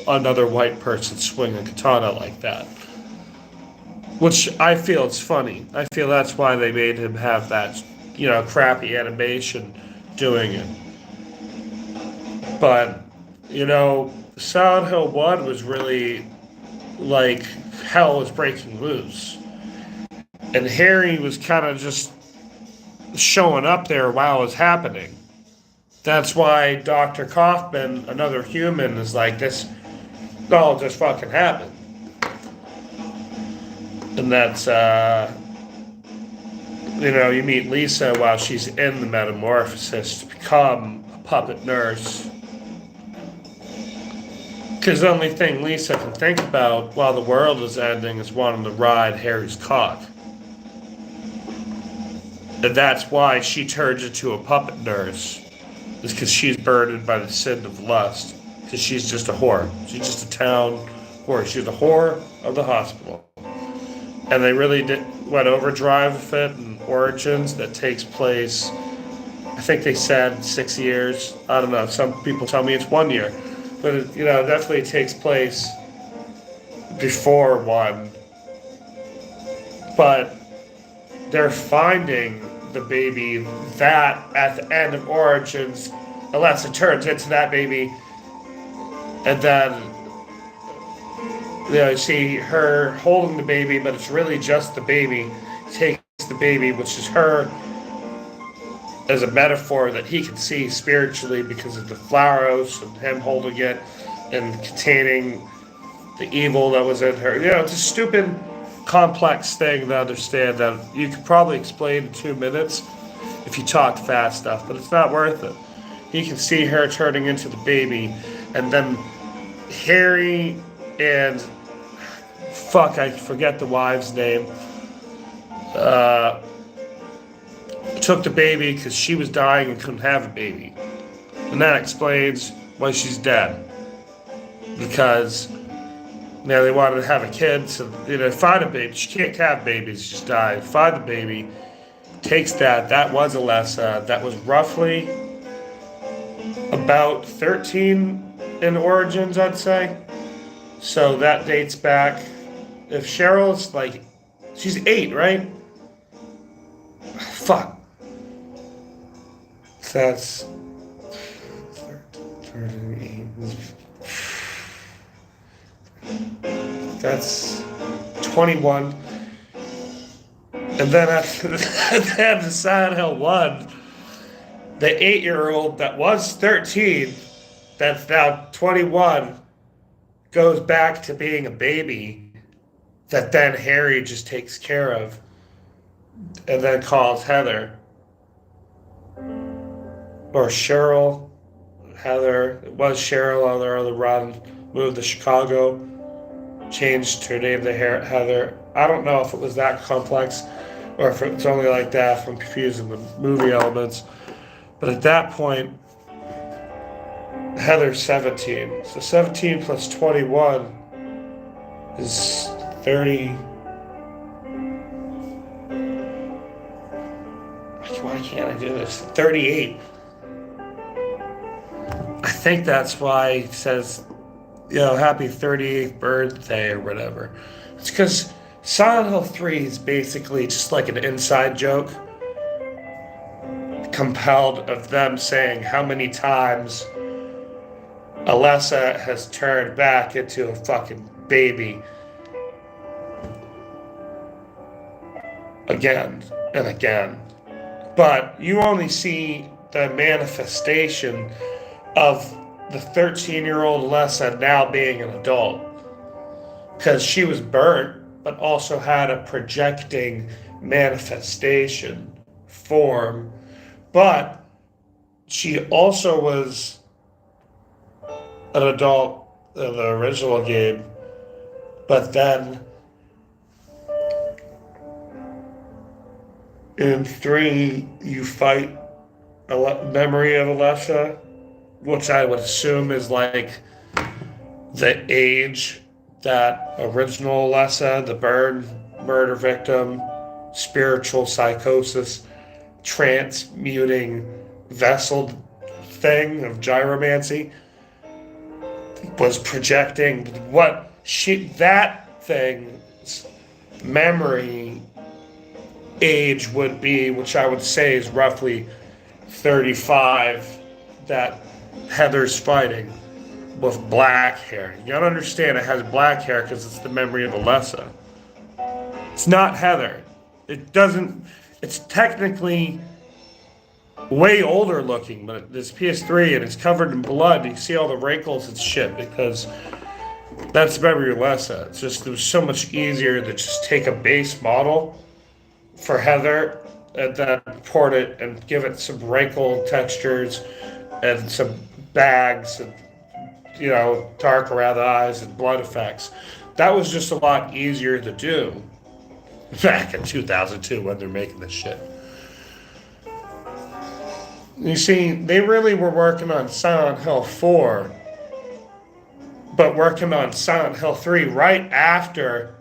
another white person swing a katana like that. Which I feel is funny. I feel that's why they made him have that, crappy animation doing it. But, Silent Hill 1 was really like hell was breaking loose. And Harry was kind of just showing up there while it was happening. That's why Dr. Kaufman, another human, is like, this all just fucking happened. And that's, you meet Lisa while she's in the metamorphosis to become a puppet nurse. Because the only thing Lisa can think about while the world is ending is wanting to ride Harry's cock. And that's why she turns into a puppet nurse. Is because she's burdened by the sin of lust. Because she's just a whore. She's just a town whore. She's a whore of the hospital. And they really went overdrive with it in Origins that takes place, I think they said 6 years. I don't know. Some people tell me it's 1 year. But it, definitely takes place before 1. But they're finding the baby that at the end of Origins, unless it turns into that baby, and then you see her holding the baby, but it's really just the baby. Takes the baby, which is her, as a metaphor that he can see spiritually because of the flowers and him holding it and containing the evil that was in her. It's a stupid, complex thing to understand that you could probably explain in 2 minutes if you talk fast enough, but it's not worth it. He can see her turning into the baby, and then Harry and I forget the wife's name, took the baby because she was dying and couldn't have a baby. And that explains why she's dead. Because they wanted to have a kid, so find a baby. She can't have babies, she's died. Find the baby, takes that. That was Alessa. That was roughly about 13 in Origins, I'd say. So that dates back. If Cheryl's she's 8, right? Fuck. That's 13. That's 21. And then after the Silent Hill 1, the 8-year-old that was 13, that's now 21, goes back to being a baby that then Harry just takes care of and then calls Heather. Or Cheryl. Heather. It was Cheryl on the run. Moved to Chicago. Changed her name to Heather. I don't know if it was that complex or if it's only like that from confusing the movie elements. But at that point, Heather's 17. So 17 plus 21 is 30. Why can't I do this? 38. I think that's why he says, happy 38th birthday or whatever. It's because Silent Hill 3 is basically just like an inside joke compelled of them saying how many times Alessa has turned back into a fucking baby again and again. But you only see the manifestation of the 13-year-old Alessa now being an adult. Because she was burnt, but also had a projecting manifestation form. But she also was an adult in the original game. But then in 3, you fight a memory of Alessa, which I would assume is like the age that original Alessa, the burn murder victim, spiritual psychosis, transmuting vessel thing of gyromancy, was projecting what that thing's memory age would be, which I would say is roughly 35, that Heather's fighting with black hair. You gotta understand it has black hair because it's the memory of Alessa. It's not Heather. It's technically way older looking, but it's PS3 and it's covered in blood. You see all the wrinkles and shit because that's the memory of Alessa. It was so much easier to just take a base model for Heather and then port it and give it some wrinkle textures and some bags and, dark around the eyes and blood effects. That was just a lot easier to do back in 2002 when they're making this shit. You see, they really were working on Silent Hill 4, but working on Silent Hill 3 right after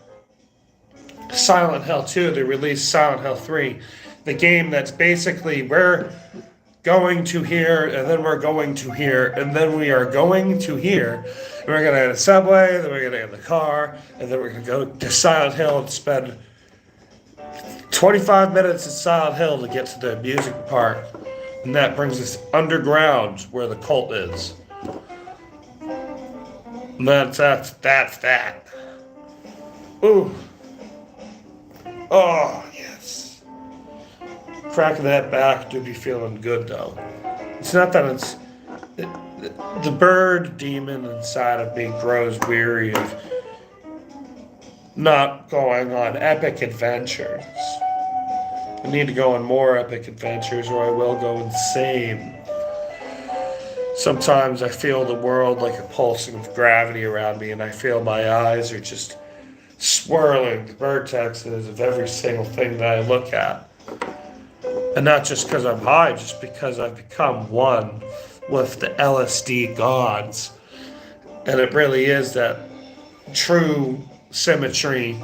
Silent Hill 2. They released Silent Hill 3, the game that's basically we're going to here, and then we're going to here, and then we are going to here. And we're going to get a subway, then we're going to get in the car, and then we're going to go to Silent Hill and spend 25 minutes at Silent Hill to get to the music park. And that brings us underground where the cult is. And that's that. Ooh. Oh, yes. Cracking that back do be feeling good, though. It's not that the bird demon inside of me grows weary of not going on epic adventures. I need to go on more epic adventures or I will go insane. Sometimes I feel the world like a pulsing of gravity around me and I feel my eyes are just swirling the vertexes of every single thing that I look at. And not just because I'm high, just because I've become one with the LSD gods. And it really is that true symmetry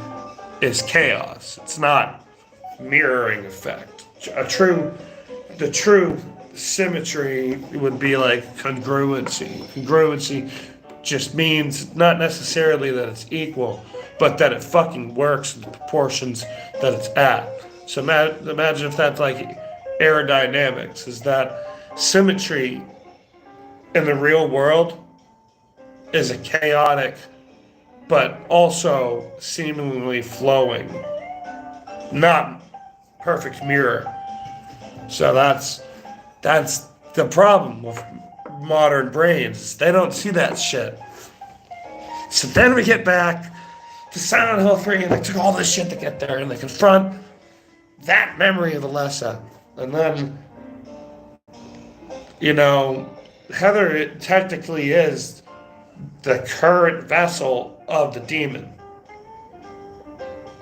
is chaos. It's not mirroring effect. The true symmetry would be like congruency. Congruency just means not necessarily that it's equal, but that it fucking works in the proportions that it's at. So imagine if that's like aerodynamics, is that symmetry in the real world is a chaotic but also seemingly flowing, not perfect mirror. So that's the problem with modern brains. They don't see that shit. So then we get back to Silent Hill 3 and they took all this shit to get there and they confront that memory of Alessa. And then, Heather, it technically is the current vessel of the demon.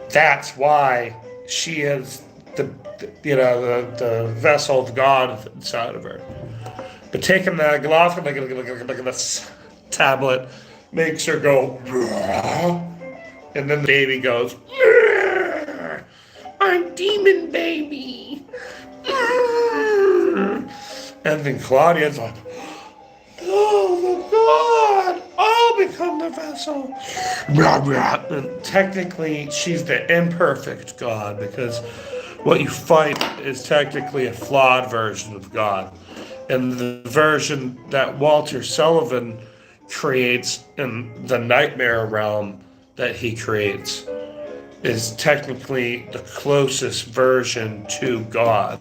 That's why she is the vessel of God inside of her. But taking that glove and look at this tablet makes her go, and then the baby goes, I'm demon baby. And then Claudia's like, oh the God, I'll become the vessel. And technically, she's the imperfect God because what you fight is technically a flawed version of God. And the version that Walter Sullivan creates in the nightmare realm that he creates is technically the closest version to God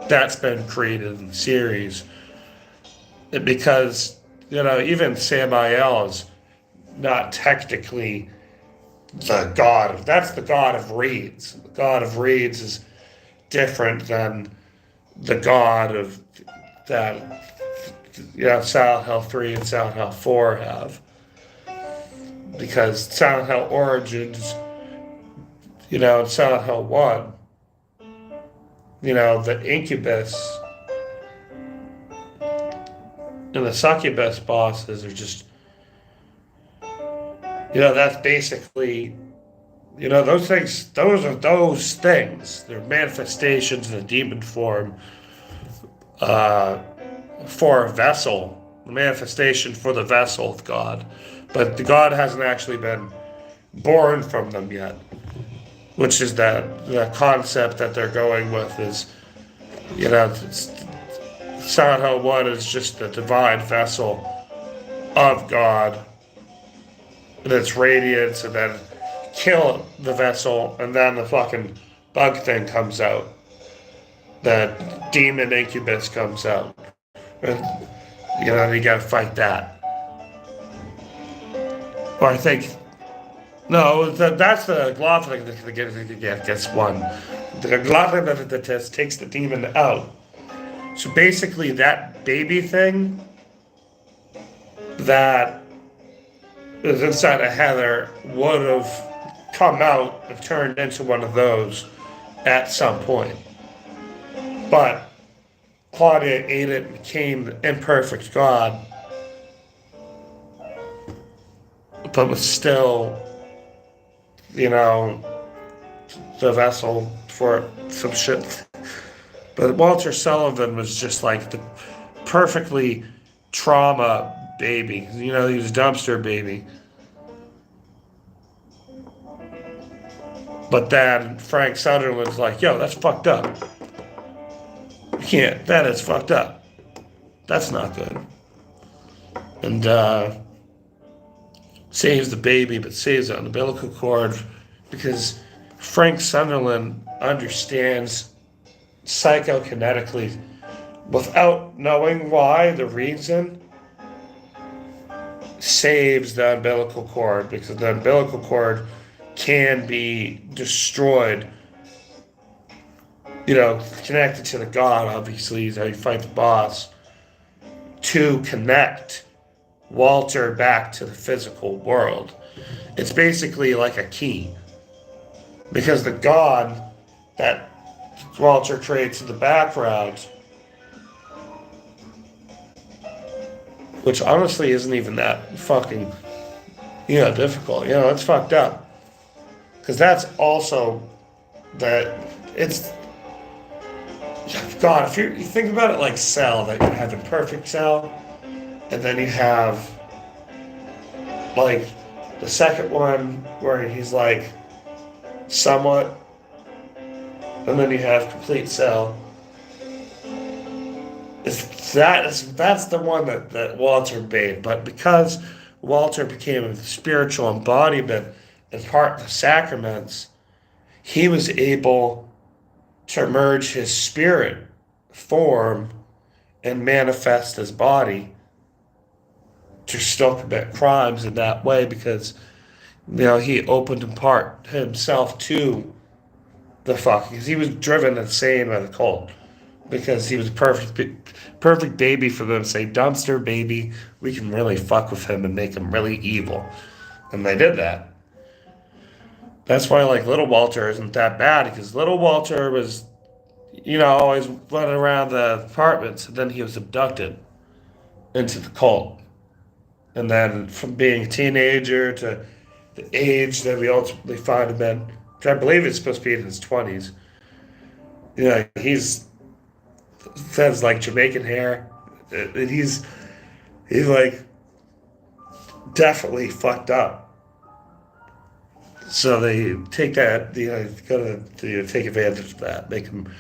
that's been created in the series. Because even Samael is not technically the god. That's the god of reeds. The god of reeds is different than the god of that Silent Hill 3 and Silent Hill 4 have. Because Silent Hill Origins, and Silent Hill 1, the incubus and the succubus bosses are just, that's basically, those things. They're manifestations in a demon form for a vessel, the manifestation for the vessel of God. But the God hasn't actually been born from them yet, which is the concept that they're going with is, Silent Hill 1 is just the divine vessel of God and its radiance, and then kill the vessel, and then the fucking bug thing comes out. The demon incubus comes out. And, you gotta fight that. Or I think, no, that's the Glothic that gets one. The Glothic that takes the demon out. So basically, that baby thing that is inside of Heather would have come out and turned into one of those at some point. But Claudia ate it and became the imperfect God, but was still, the vessel for some shit. But Walter Sullivan was just like the perfectly trauma baby. He was a dumpster baby. But then Frank Sutherland's like, yo, that's fucked up. You can't. That is fucked up. That's not good. And saves the baby, but saves the umbilical cord because Frank Sutherland understands psychokinetically, without knowing why, the reason, saves the umbilical cord, because the umbilical cord can be destroyed, connected to the god, obviously, is how you fight the boss, to connect Walter back to the physical world. It's basically like a key, because the god that Walter creates in the background, which honestly isn't even that fucking, difficult. It's fucked up. Because that's also that it's, God, if you think about it like Cell, that you have a perfect Cell, and then you have, like, the second one where he's like, somewhat, and then you have complete Cell. That's the one that Walter made. But because Walter became a spiritual embodiment and part of the sacraments, he was able to merge his spirit form and manifest his body to still commit crimes in that way, because he opened in part himself to the fuck, because he was driven insane by the cult, because he was a perfect baby for them to say, dumpster baby, we can really fuck with him and make him really evil. And they did that. That's why, like, little Walter isn't that bad, because little Walter was, always running around the apartments, and then he was abducted into the cult. And then from being a teenager to the age that we ultimately find him in, which I believe is supposed to be in his 20s. He's has like Jamaican hair. And he's like definitely fucked up. So they take that, gotta take advantage of that, make him,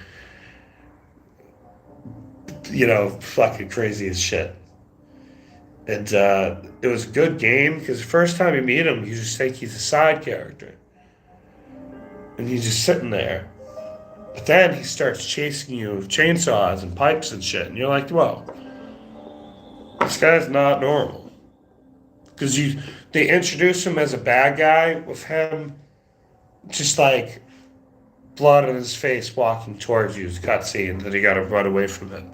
fucking crazy as shit. And it was a good game, because the first time you meet him, you just think he's a side character. And he's just sitting there. But then he starts chasing you with chainsaws and pipes and shit. And you're like, whoa. This guy's not normal. Because they introduce him as a bad guy with him just like blood on his face walking towards you. It's cutscene that he got to run away from it.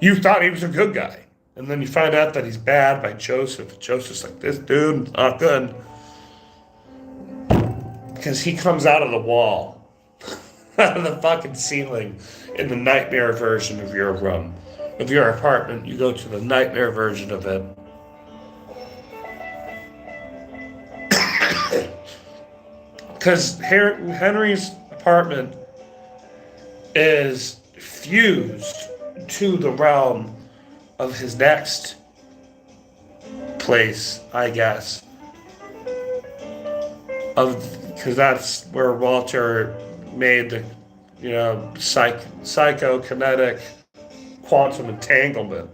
You thought he was a good guy. And then you find out that he's bad by Joseph. Joseph's like, this dude, not good. Because he comes out of the wall, out of the fucking ceiling in the nightmare version of your room. Of your apartment, you go to the nightmare version of it. Because Henry's apartment is fused to the realm of his next place, I guess. Because that's where Walter made the, psychokinetic quantum entanglement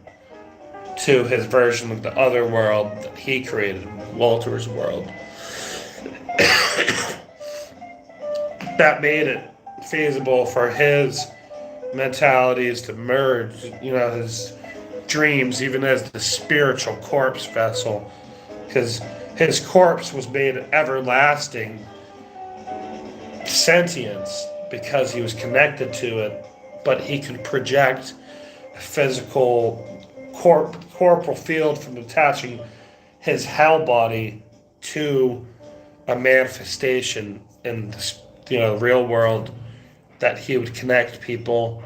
to his version of the other world that he created, Walter's world. That made it feasible for his mentalities to merge, his dreams, even as the spiritual corpse vessel, because his corpse was made everlasting sentience because he was connected to it, but he could project a physical corporal field from attaching his hell body to a manifestation in the real world, that he would connect people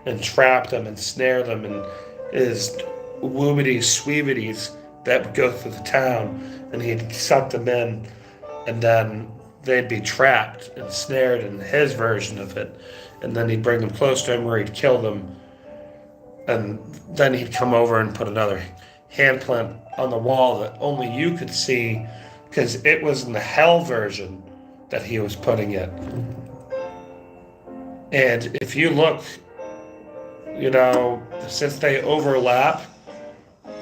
and trap them and snare them, and his woobities, sweebities that would go through the town, and he'd suck them in, and then they'd be trapped and snared in his version of it, and then he'd bring them close to him where he'd kill them, and then he'd come over and put another handprint on the wall that only you could see, because it was in the hell version that he was putting it. And if you look, since they overlap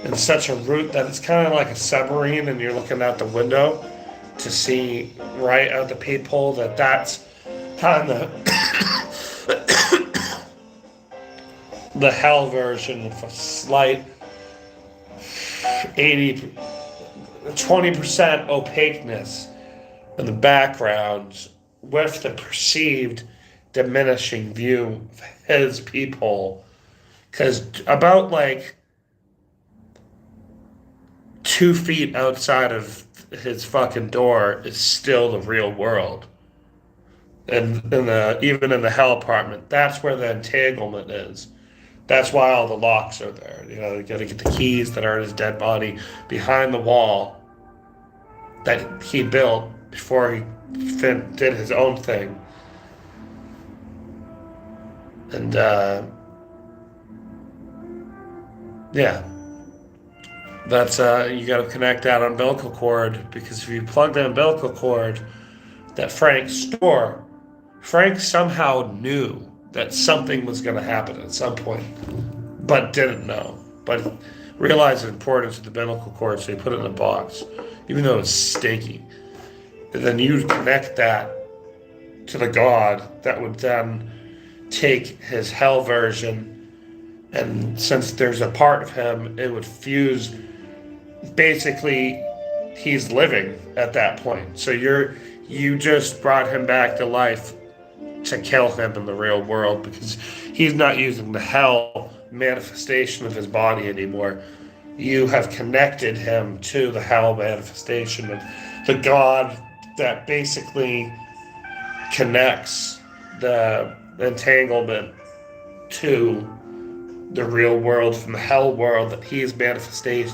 in such a route that it's kind of like a submarine, and you're looking out the window to see right out the peephole that's kind of the hell version with a slight 20% opaqueness in the background, with the perceived diminishing view of his peephole. Because about 2 feet outside of his fucking door is still the real world. And even in the hell apartment, that's where the entanglement is. That's why all the locks are there. You got to get the keys that are in his dead body behind the wall that he built before he did his own thing. And, that's, you got to connect that umbilical cord, because if you plug the umbilical cord that Frank somehow knew that something was going to happen at some point, but didn't know. But realized the importance of the umbilical cord, so he put it in a box, even though it's stinky. And then you connect that to the god that would then take his hell version, and since there's a part of him, it would fuse. Basically, he's living at that point. So you just brought him back to life to kill him in the real world, because he's not using the hell manifestation of his body anymore. You have connected him to the hell manifestation of the god that basically connects the entanglement to the real world from the hell world that he's manifested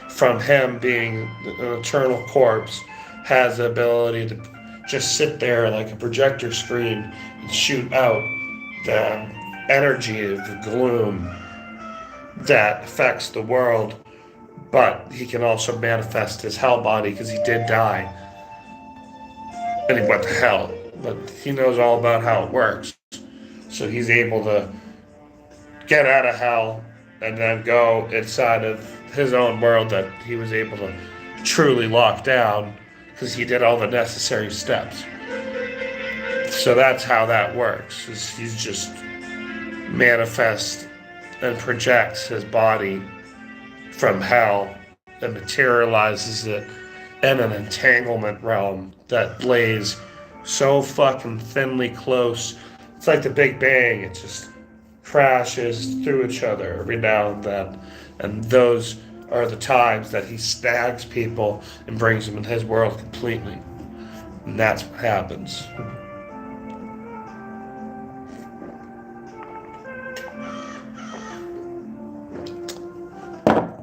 from. Him being an eternal corpse has the ability to just sit there like a projector screen and shoot out the energy of the gloom that affects the world, but he can also manifest his hell body, because he did die and he went to hell, but he knows all about how it works. So he's able to get out of hell and then go inside of his own world that he was able to truly lock down, because he did all the necessary steps. So that's how that works, is he's just manifests and projects his body from hell and materializes it in an entanglement realm that lays so fucking thinly close. It's like the Big Bang. It just crashes through each other every now and then. And those are the times that he snags people and brings them in his world completely. And that's what happens.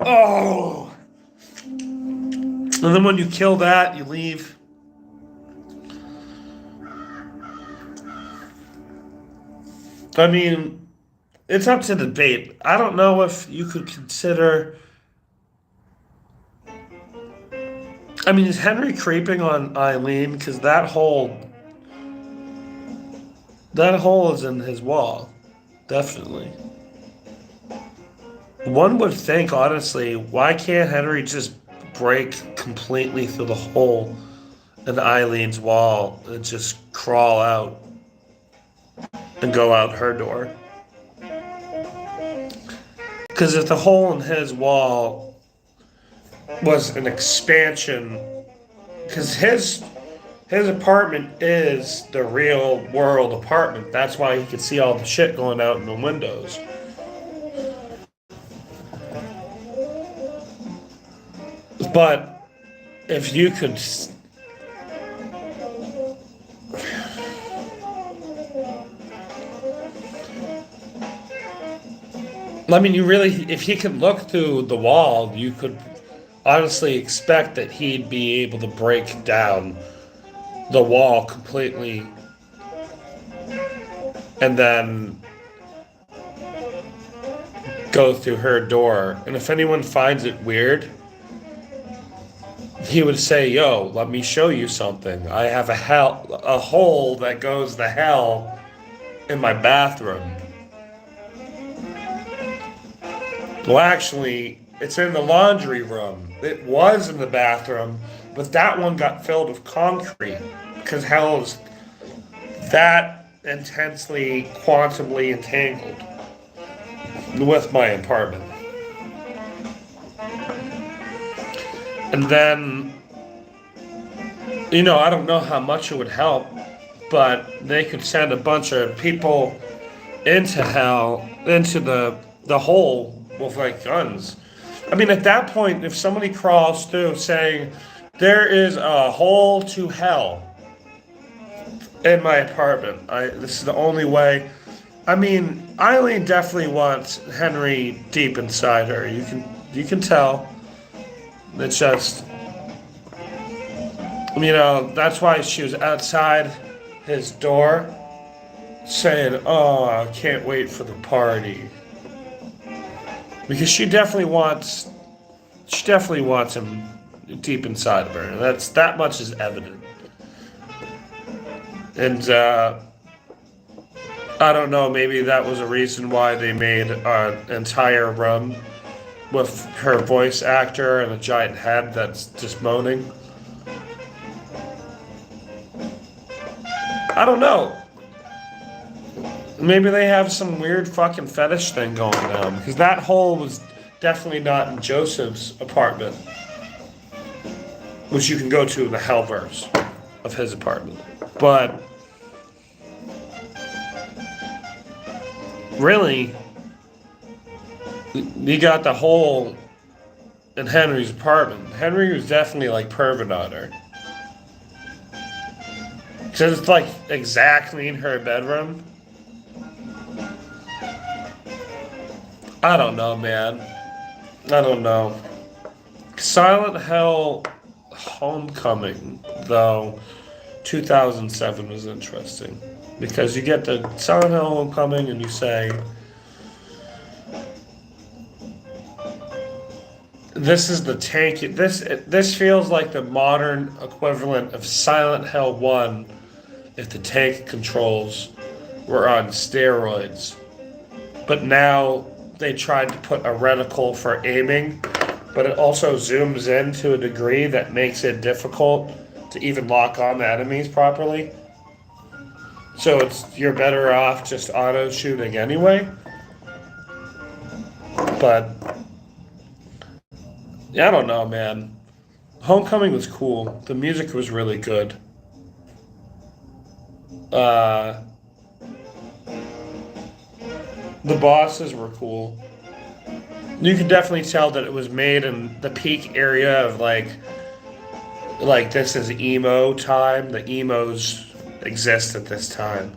Oh! And then when you kill that, you leave. I mean, it's up to debate. I don't know if you could consider... I mean, is Henry creeping on Eileen? Because that hole is in his wall. Definitely. One would think, honestly, why can't Henry just break completely through the hole in Eileen's wall and just crawl out and go out her door? Because if the hole in his wall was an expansion, because his apartment is the real world apartment. That's why he could see all the shit going out in the windows. But if you could... I mean, you really... If he could look through the wall, you could honestly expect that he'd be able to break down the wall completely and then go through her door. And if anyone finds it weird, he would say, yo, let me show you something. I have a hole that goes to hell in my bathroom. Well, actually, it's in the laundry room. It was in the bathroom, but that one got filled with concrete because hell is that intensely, quantumly entangled with my apartment. And then, I don't know how much it would help, but they could send a bunch of people into hell, into the hole with like guns. I mean, at that point, if somebody crawls through saying, there is a hole to hell in my apartment, this is the only way. I mean, Eileen definitely wants Henry deep inside her. You can tell. It's just, that's why she was outside his door saying, oh, I can't wait for the party. Because she definitely wants him deep inside of her. That much is evident. And I don't know, maybe that was a reason why they made an entire room with her voice actor and a giant head that's just moaning. I don't know. Maybe they have some weird fucking fetish thing going on. Because that hole was definitely not in Joseph's apartment. Which you can go to in the Hellverse of his apartment. But really, you got the hole in Henry's apartment. Henry was definitely like perving on her. Because it's like exactly in her bedroom. I don't know, man. I don't know. Silent Hill Homecoming, though, 2007 was interesting. Because you get the Silent Hill Homecoming and you say, this is the tank. This feels like the modern equivalent of Silent Hill 1 if the tank controls were on steroids. But now they tried to put a reticle for aiming, but it also zooms in to a degree that makes it difficult to even lock on the enemies properly. So you're better off just auto shooting anyway. But Yeah, I don't know, man. Homecoming was cool. The music was really good. Uh, the bosses were cool. You could definitely tell that it was made in the peak area of like this is emo time. The emos exist at this time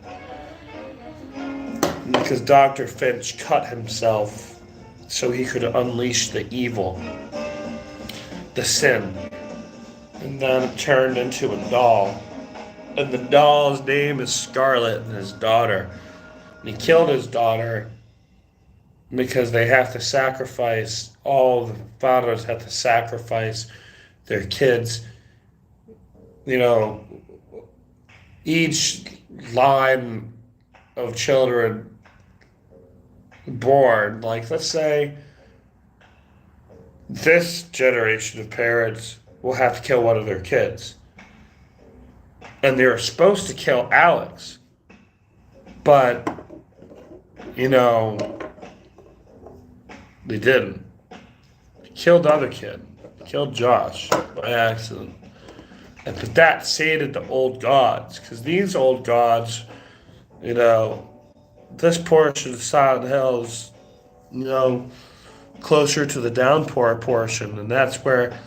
because Dr. Finch cut himself so he could unleash the evil, the sin, and then it turned into a doll. And the doll's name is Scarlet and his daughter. And he killed his daughter because they have to sacrifice, all the fathers have to sacrifice their kids. You know, each line of children born, like let's say this generation of parents will have to kill one of their kids. And they were supposed to kill Alex. But, you know, they didn't. They killed the other kid. They killed Josh by accident. But that sated the old gods. Because these old gods, you know, this portion of Silent Hill is, you know, closer to the downpour portion. And that's where,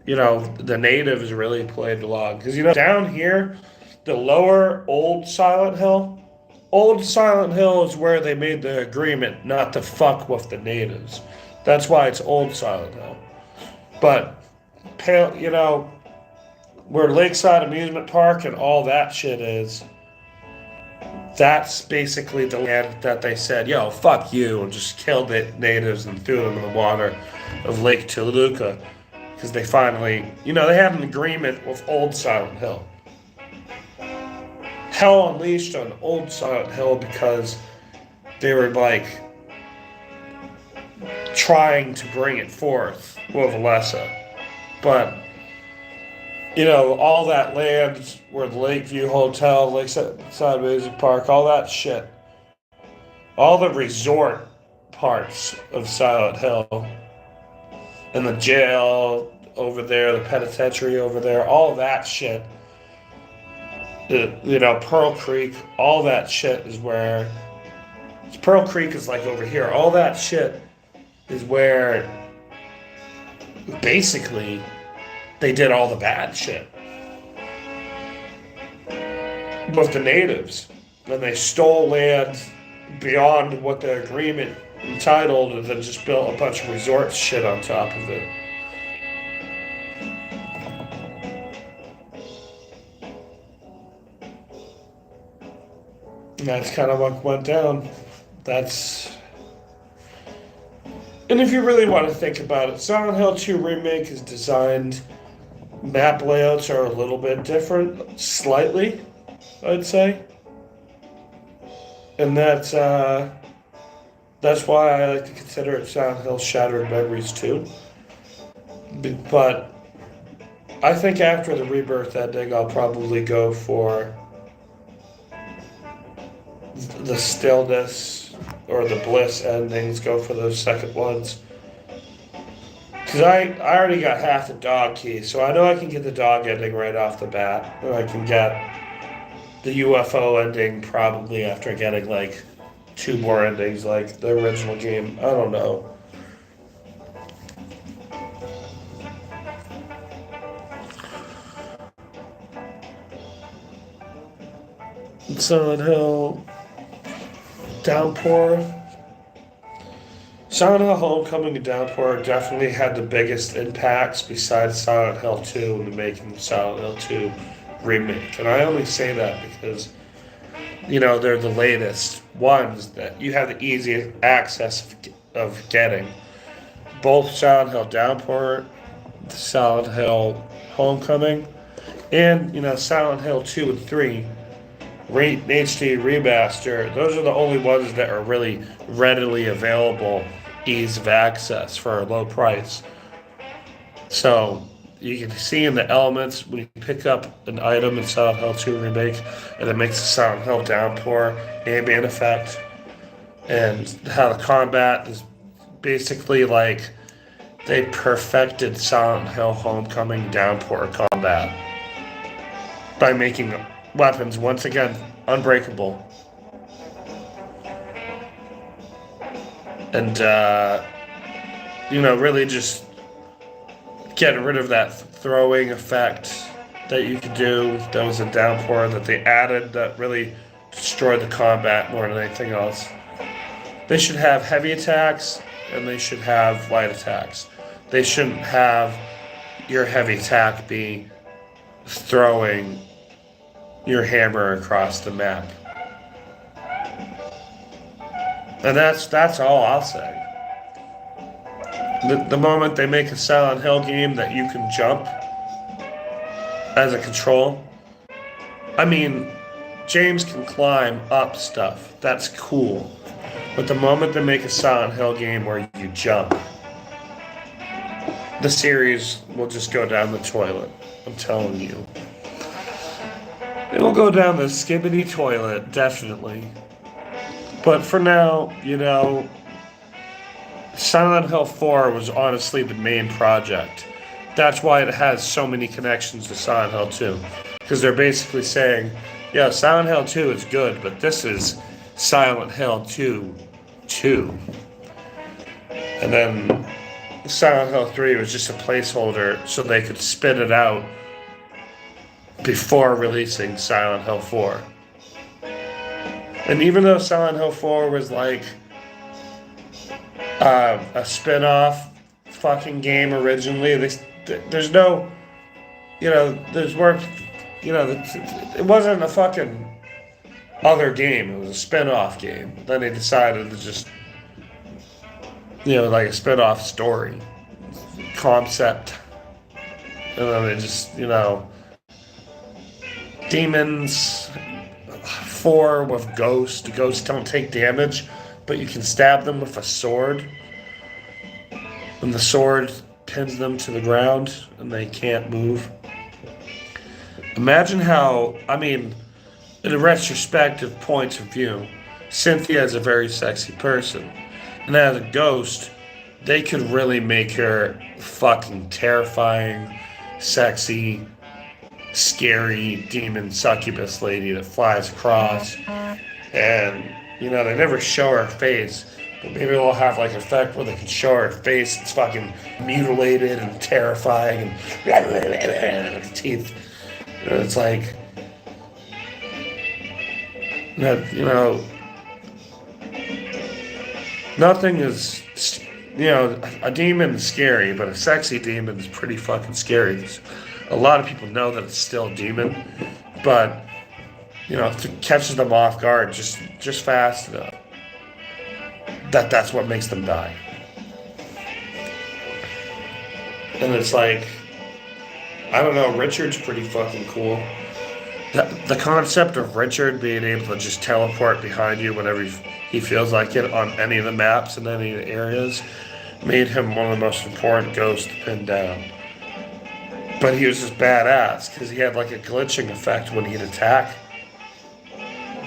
you know, the natives really played along. Because, you know, down here, the lower Old Silent Hill is where they made the agreement not to fuck with the natives. That's why it's Old Silent Hill. But, you know, where Lakeside Amusement Park and all that shit is, that's basically the land that they said, yo, fuck you, and just killed the natives and threw them in the water of Lake Toluca. Because they finally, you know, they had an agreement with Old Silent Hill. Hell unleashed on Old Silent Hill because they were like trying to bring it forth with Alessa. But, you know, all that land where the Lakeview Hotel, Lakeside Music Park, all that shit, all the resort parts of Silent Hill, and the jail over there, the penitentiary over there, all that shit, you know, Pearl Creek, all that shit is where, Pearl Creek is like over here, all that shit is where basically they did all the bad shit with the natives. And they stole land beyond what the agreement entitled and then just built a bunch of resort shit on top of it. And that's kind of what went down. And if you really want to think about it, Silent Hill 2 Remake is designed, map layouts are a little bit different, slightly, I'd say. And that's why I like to consider it Silent Hill Shattered Memories 2. But I think after the Rebirth ending, I'll probably go for the Stillness or the Bliss endings, go for those second ones. Because I already got half the dog key, so I know I can get the dog ending right off the bat. And I can get the UFO ending probably after getting like 2 more endings like the original game. I don't know. Silent Hill Downpour. Silent Hill Homecoming and Downpour definitely had the biggest impacts besides Silent Hill 2 in the making of Silent Hill 2 Remake. And I only say that because, you know, they're the latest ones that you have the easiest access of getting. Both Silent Hill Downpour, Silent Hill Homecoming, and, you know, Silent Hill 2 and 3 HD remaster. Those are the only ones that are really readily available, ease of access for a low price. So you can see in the elements when you pick up an item in Silent Hill 2 Remake, and it makes the Silent Hill Downpour ambient effect, and how the combat is basically like they perfected Silent Hill Homecoming downpour combat by making weapons once again unbreakable. And, really just getting rid of that throwing effect that you could do. That was a downpour that they added that really destroyed the combat more than anything else. They should have heavy attacks and they should have light attacks. They shouldn't have your heavy attack be throwing your hammer across the map. And that's all I'll say. The moment they make a Silent Hill game that you can jump as a control, I mean, James can climb up stuff. That's cool. But the moment they make a Silent Hill game where you jump, the series will just go down the toilet. I'm telling you. It'll go down the skibbity toilet, definitely. But for now, Silent Hill 4 was honestly the main project. That's why it has so many connections to Silent Hill 2. Because they're basically saying, yeah, Silent Hill 2 is good, but this is Silent Hill 2. And then Silent Hill 3 was just a placeholder so they could spit it out before releasing Silent Hill 4. And even though Silent Hill 4 was like a spin-off fucking game originally, there's no, there's work, it wasn't a fucking other game. It was a spin-off game. Then they decided to just, like a spin-off story concept. And then they just, demons 4 with ghosts. Ghosts don't take damage, but you can stab them with a sword. And the sword pins them to the ground and they can't move. Imagine how, in a retrospective point of view, Cynthia is a very sexy person. And as a ghost, they could really make her fucking terrifying, sexy, scary demon succubus lady that flies across. And, they never show her face. But maybe they'll have like an effect where they can show her face. It's fucking mutilated and terrifying and teeth. And it's like, nothing is, a demon is scary, but a sexy demon is pretty fucking scary. A lot of people know that it's still a demon, but, it catches them off guard just fast enough. That's what makes them die. And it's like, I don't know, Richard's pretty fucking cool. The concept of Richard being able to just teleport behind you whenever he feels like it on any of the maps in any of the areas made him one of the most important ghosts to pin down. But he was just badass because he had like a glitching effect when he'd attack.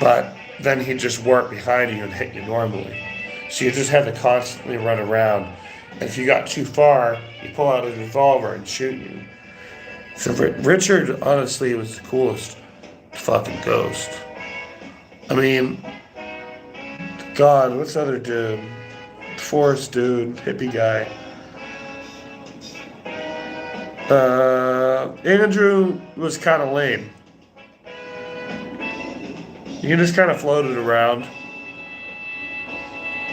But then he'd just work behind you and hit you normally. So you just had to constantly run around. And if you got too far, you pull out a revolver and shoot you. So Richard, honestly, was the coolest fucking ghost. God, what's the other dude? Forest dude, hippie guy. Andrew was kind of lame. He just kind of floated around.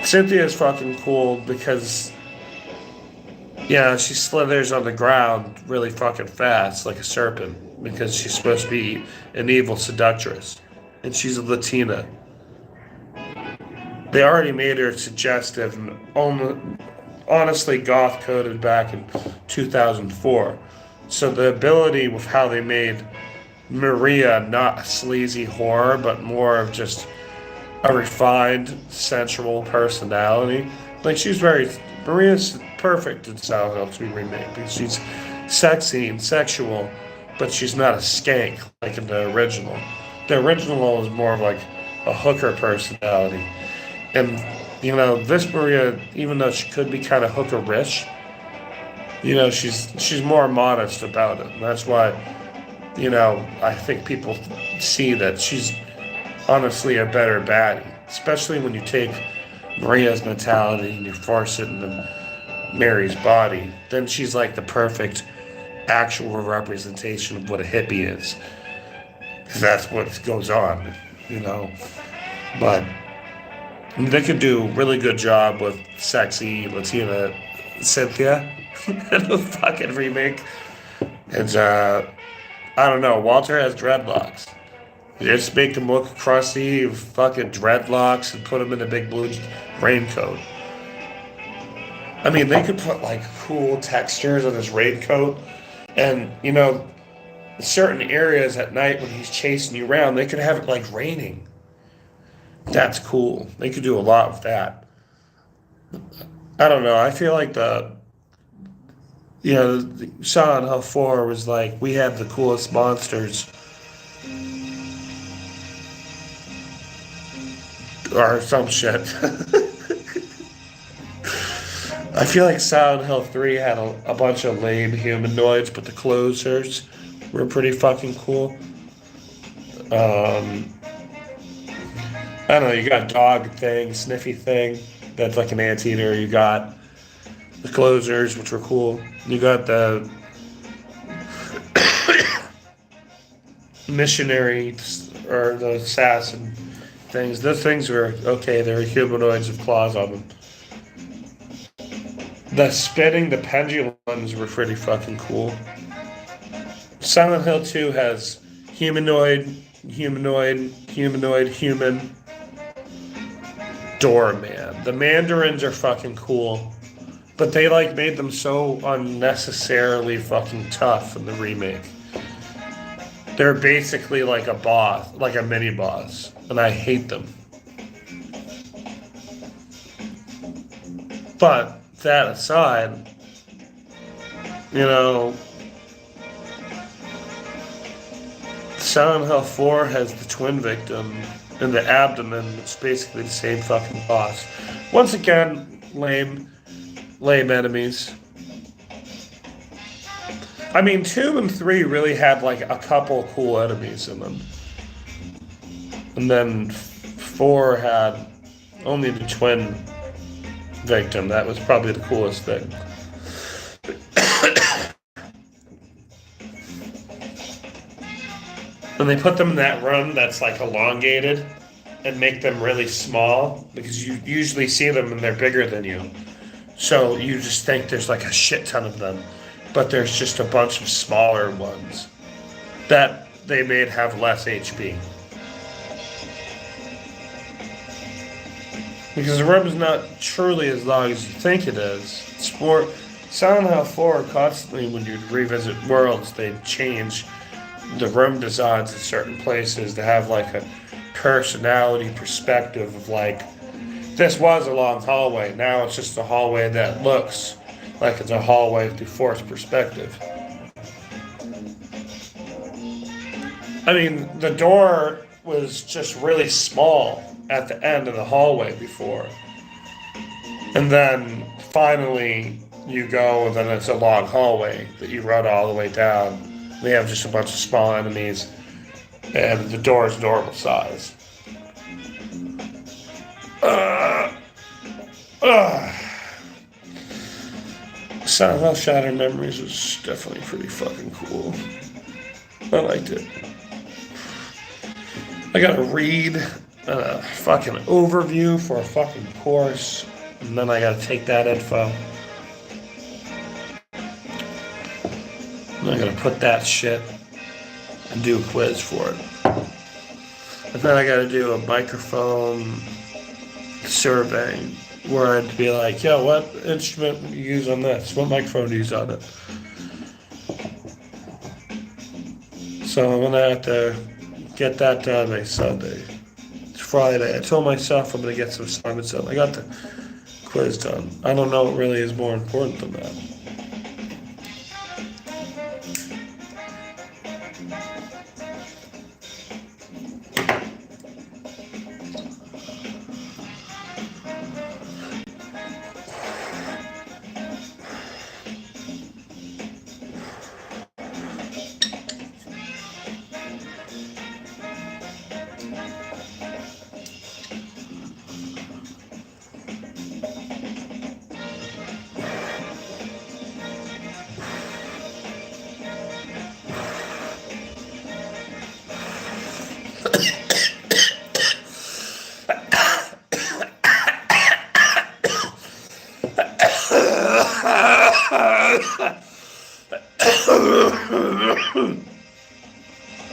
Cynthia's fucking cool because, she slithers on the ground really fucking fast like a serpent because she's supposed to be an evil seductress. And she's a Latina. They already made her suggestive and honestly goth-coded back in 2004. So the ability with how they made Maria not a sleazy whore, but more of just a refined, sensual personality. Like, Maria's perfect in Silent Hill 2 Remake because she's sexy and sexual, but she's not a skank like in the original. The original is more of like a hooker personality. And, this Maria, even though she could be kind of hooker-ish, she's more modest about it. And that's why, I think people see that she's honestly a better baddie, especially when you take Maria's mentality and you force it into Mary's body. Then she's like the perfect actual representation of what a hippie is, because that's what goes on, you know. But they could do a really good job with sexy Latina Cynthia in the fucking remake. And I don't know. Walter has dreadlocks. Just make him look crusty, fucking dreadlocks, and put him in a big blue raincoat. I mean, they could put like cool textures on his raincoat, and certain areas at night when he's chasing you around, they could have it like raining. That's cool. They could do a lot with that. I don't know. I feel like the Silent Hill 4 was like, we had the coolest monsters. Or some shit. I feel like Silent Hill 3 had a bunch of lame humanoids, but the closers were pretty fucking cool. I don't know, you got dog thing, sniffy thing, that's like an anteater. You got the closers, which were cool. You got the missionaries or the assassin things. Those things were okay. They were humanoids with claws on them. The spinning, the pendulums were pretty fucking cool. Silent Hill 2 has humanoid, human, doorman. The Mandarins are fucking cool, but they like made them so unnecessarily fucking tough in the remake. They're basically like a boss, like a mini boss, and I hate them. But that aside, Silent Hill 4 has the twin victim in the abdomen. It's basically the same fucking boss. Once again, lame enemies. I mean, 2 and 3 really had like a couple cool enemies in them. And then 4 had only the twin victim. That was probably the coolest thing. And they put them in that room that's like elongated and make them really small, because you usually see them and they're bigger than you. So you just think there's like a shit ton of them, but there's just a bunch of smaller ones that they made have less HP. Because the room is not truly as long as you think it is. It's more Silent Hill 4 constantly, when you revisit worlds, they change the room designs in certain places to have like a personality perspective of like, this was a long hallway, now it's just a hallway that looks like it's a hallway through forced perspective. I mean, the door was just really small at the end of the hallway before. And then finally you go, and then it's a long hallway that you run all the way down. They have just a bunch of small enemies, and the door is normal size. Silent Hill Shattered Memories was definitely pretty fucking cool. I liked it. I gotta read a fucking overview for a fucking course, and then I gotta take that info. And I gotta put that shit and do a quiz for it. And then I gotta do a microphone survey where I'd be like, yo, what instrument do you use on this? What microphone do you use on it? So I'm gonna have to get that done by Sunday. It's Friday. I told myself I'm gonna get some assignments done. I got the quiz done. I don't know what really is more important than that.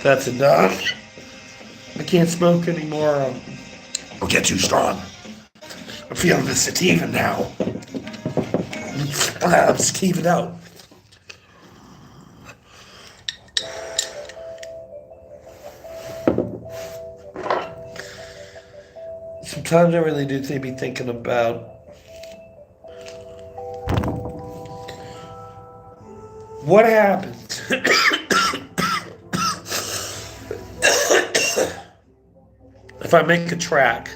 That's enough. I can't smoke anymore. I'll get too strong. I'm feeling the sativa now. I'm sativa out. Sometimes I really do be thinking about what happens if I make a track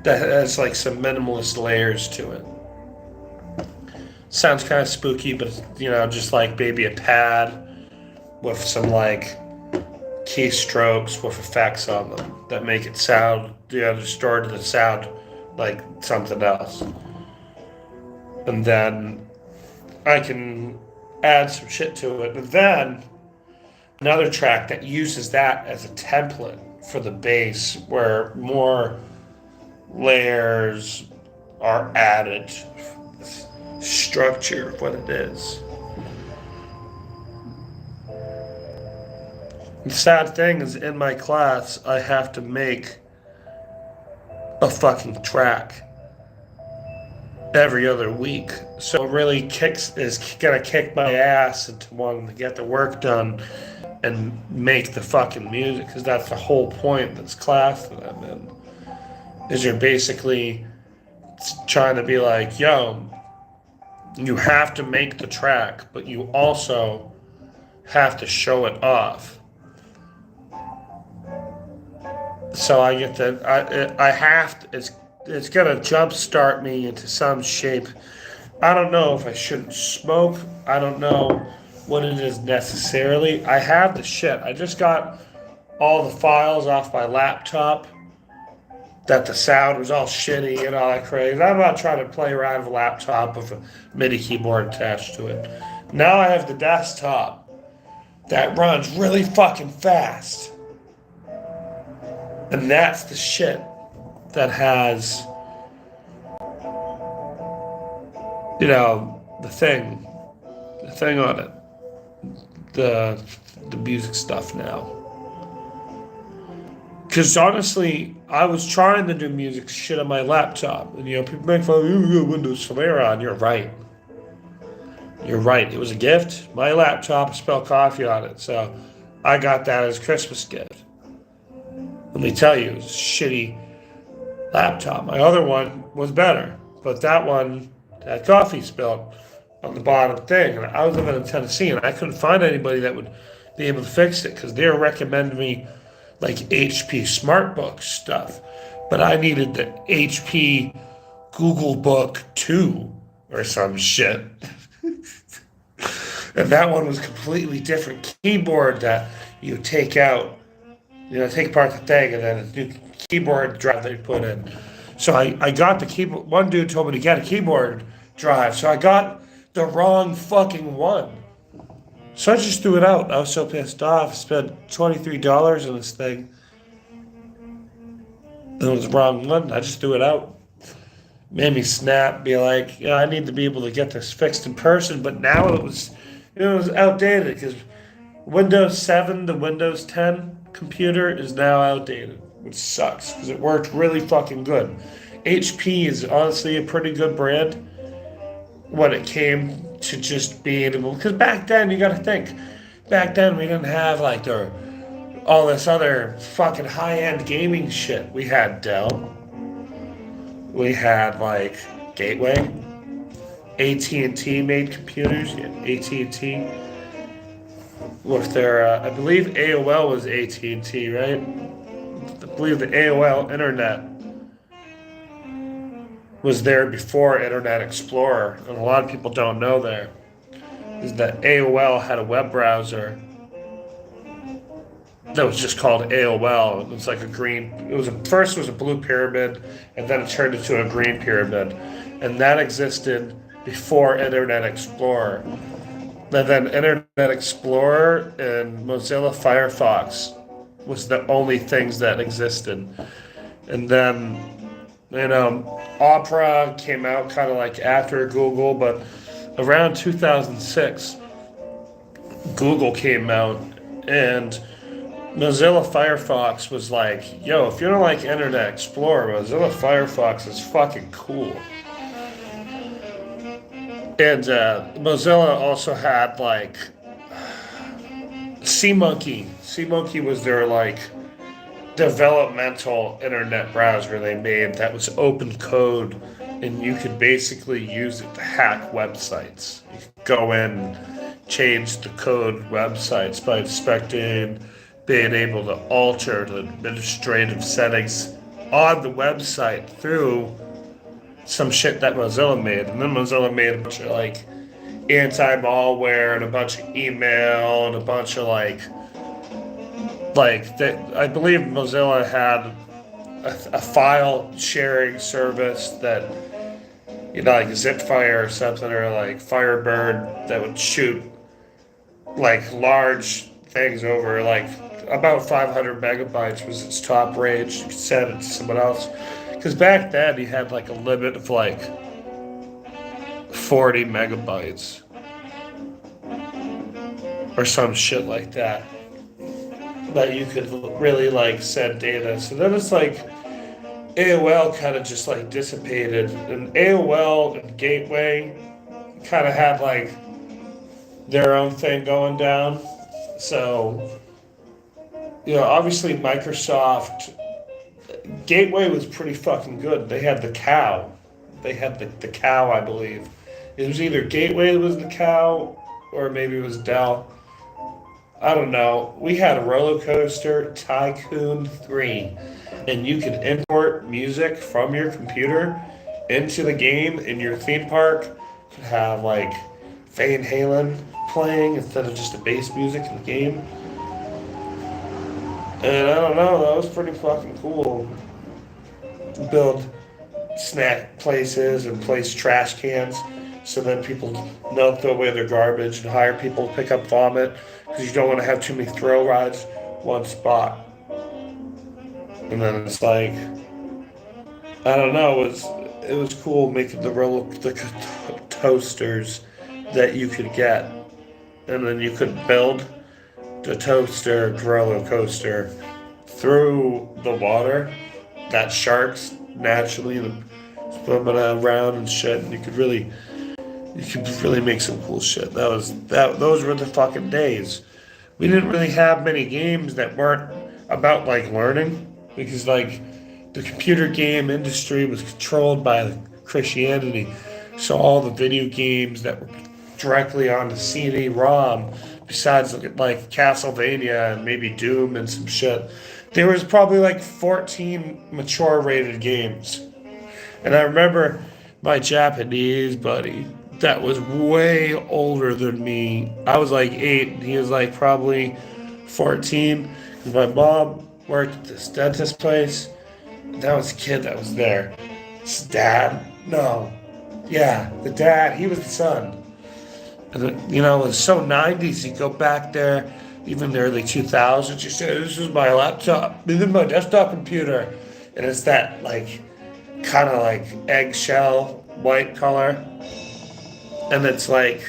that has like some minimalist layers to it. Sounds kind of spooky, but just like maybe a pad with some like keystrokes with effects on them that make it sound, distort the sound like something else. And then I can add some shit to it. And then another track that uses that as a template for the bass where more layers are added. Structure of what it is. The sad thing is, in my class, I have to make a fucking track every other week. So it really is gonna kick my ass into wanting to get the work done and make the fucking music, because that's the whole point of this class that I'm in. Is you're basically trying to be like, yo, you have to make the track, but you also have to show it off. So I get that I have to, it's gonna jumpstart me into some shape. I don't know if I shouldn't smoke. I don't know what it is necessarily. I have the shit. I just got all the files off my laptop that the sound was all shitty and all that crazy. I'm not trying to play around with a laptop with a MIDI keyboard attached to it. Now I have the desktop that runs really fucking fast. And that's the shit that has, the thing on it. The music stuff now. Because honestly, I was trying to do music shit on my laptop. And people make fun of you got Windows Flare on. You're right. You're right. It was a gift. My laptop spelled coffee on it. So I got that as a Christmas gift. Let me tell you, it was a shitty laptop. My other one was better. But that one had coffee spilled on the bottom thing. And I was living in Tennessee, and I couldn't find anybody that would be able to fix it, because they were recommending me like HP SmartBook stuff. But I needed the HP Google Book 2 or some shit. And that one was completely different keyboard that you take out, take apart the thing, and then a new keyboard drive that you put in. So I got the keyboard. One dude told me to get a keyboard drive, so I got the wrong fucking one. So I just threw it out. I was so pissed off. I spent $23 on this thing. And it was the wrong one. I just threw it out. Made me snap, be like, I need to be able to get this fixed in person. But now it was outdated, because Windows 7 to Windows 10 computer is now outdated, which sucks, because it worked really fucking good. HP is honestly a pretty good brand when it came to just being able, because back then, you gotta think, back then we didn't have like all this other fucking high-end gaming shit. We had Dell, we had like Gateway, AT&T made computers, AT&T with their, I believe AOL was AT&T, right? I believe the AOL internet was there before Internet Explorer, and a lot of people don't know there is that AOL had a web browser that was just called AOL. It was like a green. First it was a blue pyramid, and then it turned into a green pyramid, and that existed before Internet Explorer. And then Internet Explorer and Mozilla Firefox was the only things that existed, and then Opera came out kind of like after Google, but around 2006, Google came out and Mozilla Firefox was like, yo, if you don't like Internet Explorer, Mozilla Firefox is fucking cool. And Mozilla also had like SeaMonkey. SeaMonkey was their like developmental internet browser they made that was open code, and you could basically use it to hack websites. You could go in, change the code websites by inspecting, being able to alter the administrative settings on the website through some shit that Mozilla made. And then Mozilla made a bunch of like anti-malware and a bunch of email and a bunch of like that. I believe Mozilla had a file sharing service that, you know, like Zipfire or something, or like Firebird, that would shoot like large things over like about 500 megabytes was its top range. You could send it to someone else. Because back then you had like a limit of like 40 megabytes or some shit like that you could really like send data. So then it's like AOL kind of just like dissipated, and AOL and Gateway kind of had like their own thing going down. So, you know, obviously Microsoft Gateway was pretty fucking good. They had the cow. They had the cow, I believe. It was either Gateway that was the cow, or maybe it was Dell. I don't know. We had a Roller Coaster Tycoon 3, and you could import music from your computer into the game in your theme park. You could have like Van Halen playing instead of just the bass music in the game. And I don't know, that was pretty fucking cool. Build snack places and place trash cans so then people don't throw away their garbage, and hire people to pick up vomit because you don't want to have too many thrill rides one spot. And then it's like, I don't know, it was cool making the toasters that you could get, and then you could build the toaster roller coaster through the water that sharks naturally swimming around and shit, and you could really make some cool shit. Those were the fucking days. We didn't really have many games that weren't about like learning, because like the computer game industry was controlled by Christianity. So all the video games that were directly on the CD-ROM, besides like Castlevania and maybe Doom and some shit, there was probably like 14 mature rated games. And I remember my Japanese buddy that was way older than me. I was like 8 and he was like probably 14. Because my mom worked at this dentist place. That was the kid that was there. His dad? No. Yeah, the dad. He was the son. And you know, it was so 90s. You go back there, even the early 2000s, you say, this is my laptop. This is my desktop computer. And it's that like kind of like eggshell white color. And it's like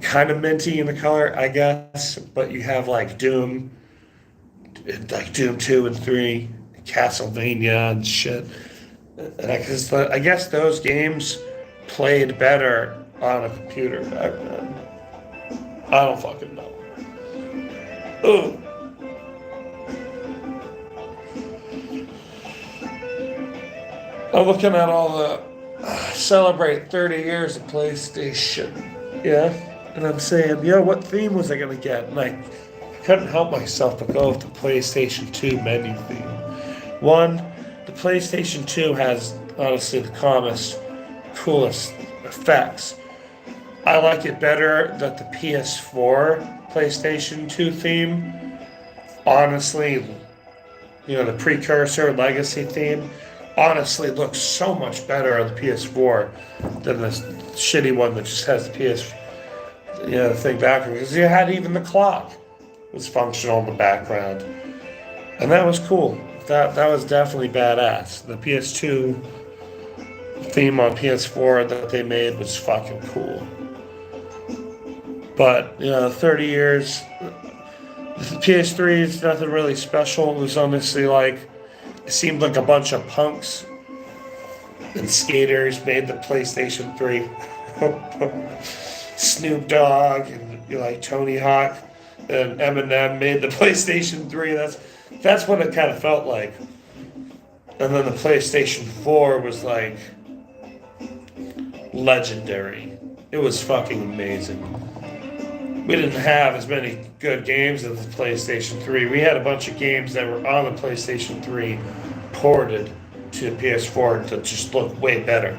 kind of minty in the color, I guess. But you have like Doom 2 and 3, Castlevania and shit. And I guess those games played better on a computer back then. I don't fucking know. Ugh. I'm looking at all the celebrate 30 years of PlayStation. Yeah. And I'm saying, yo, what theme was I going to get? And I couldn't help myself but go with the PlayStation 2 menu theme. One, the PlayStation 2 has, honestly, the coolest effects. I like it better that the PS4 PlayStation 2 theme, honestly, you know, the precursor legacy theme, honestly looks so much better on the PS4 than this shitty one that just has the the thing background. Because you had even the clock was functional in the background. And that was cool. That was definitely badass. The PS2 theme on PS4 that they made was fucking cool. But, 30 years, the PS3 is nothing really special. It was honestly like, it seemed like a bunch of punks and skaters made the PlayStation 3. Snoop Dogg and Tony Hawk and Eminem made the PlayStation 3. That's what it kind of felt like. And then the PlayStation 4 was like legendary. It was fucking amazing. We didn't have as many good games as the PlayStation 3. We had a bunch of games that were on the PlayStation 3 ported to the PS4 to just look way better.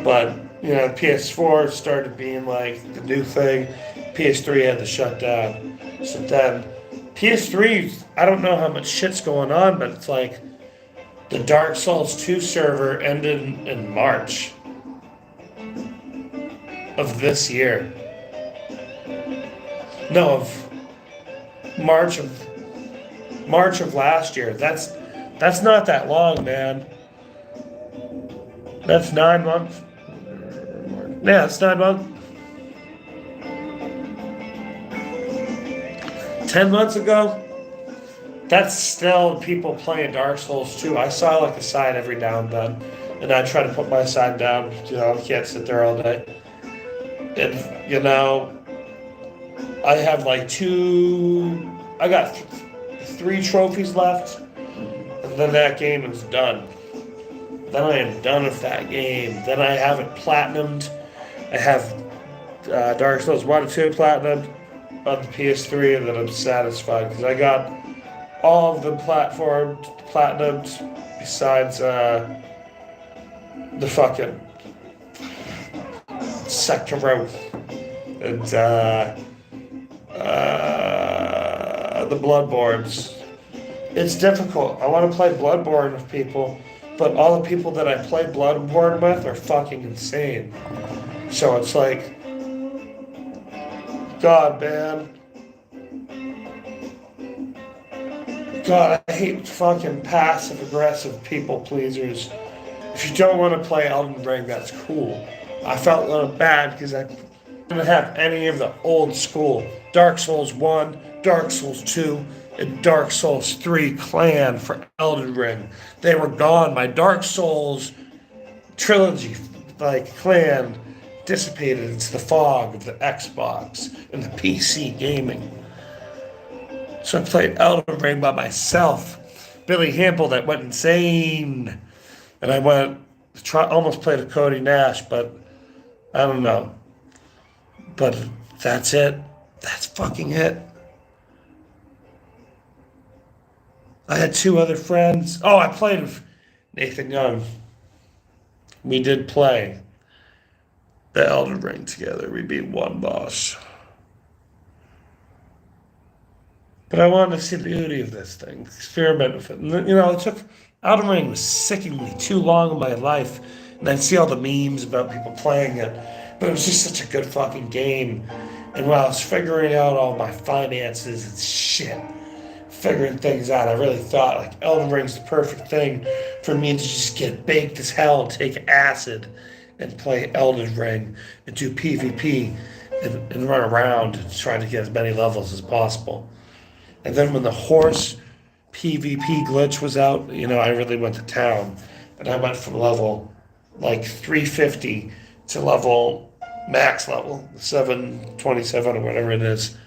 But, PS4 started being like the new thing. PS3 had to shut down. So then, PS3, I don't know how much shit's going on, but it's like the Dark Souls 2 server ended in March of this year. No, of March of last year. That's not that long, man. That's 9 months. Yeah, it's 9 months. 10 months ago, that's still people playing Dark Souls 2. I saw like a sign every now and then, and I try to put my sign down. I can't sit there all day. And, I have like I got 3 trophies left, and then that game is done. Then I am done with that game. Then I have it platinumed. I have Dark Souls 1 and 2 platinumed on the PS3, and then I'm satisfied because I got all of them platinumed besides the fucking Sekiro and the Bloodborns. It's difficult. I want to play Bloodborne with people, but all the people that I play Bloodborne with are fucking insane. So it's like, God, man. God, I hate fucking passive-aggressive people pleasers. If you don't want to play Elden Ring, that's cool. I felt a little bad because I didn't have any of the old school Dark Souls 1, Dark Souls 2, and Dark Souls 3 clan for Elden Ring. They were gone. My Dark Souls trilogy, clan, dissipated into the fog of the Xbox and the PC gaming. So I played Elden Ring by myself. Billy Hample that went insane. And I almost played a Cody Nash, but I don't know. But that's it. That's fucking it. I had 2 other friends. Oh, I played with Nathan Young. We did play the Elden Ring together. We beat one boss. But I wanted to see the beauty of this thing, experiment with it. And, it took, Elden Ring was sickeningly too long in my life. And I'd see all the memes about people playing it. But it was just such a good fucking game. And while I was figuring out all my finances and shit, figuring things out, I really thought Elden Ring's the perfect thing for me to just get baked as hell and take acid and play Elden Ring and do PvP and run around and try to get as many levels as possible. And then when the horse PvP glitch was out, I really went to town. And I went from level 350 to max level 727 or whatever it is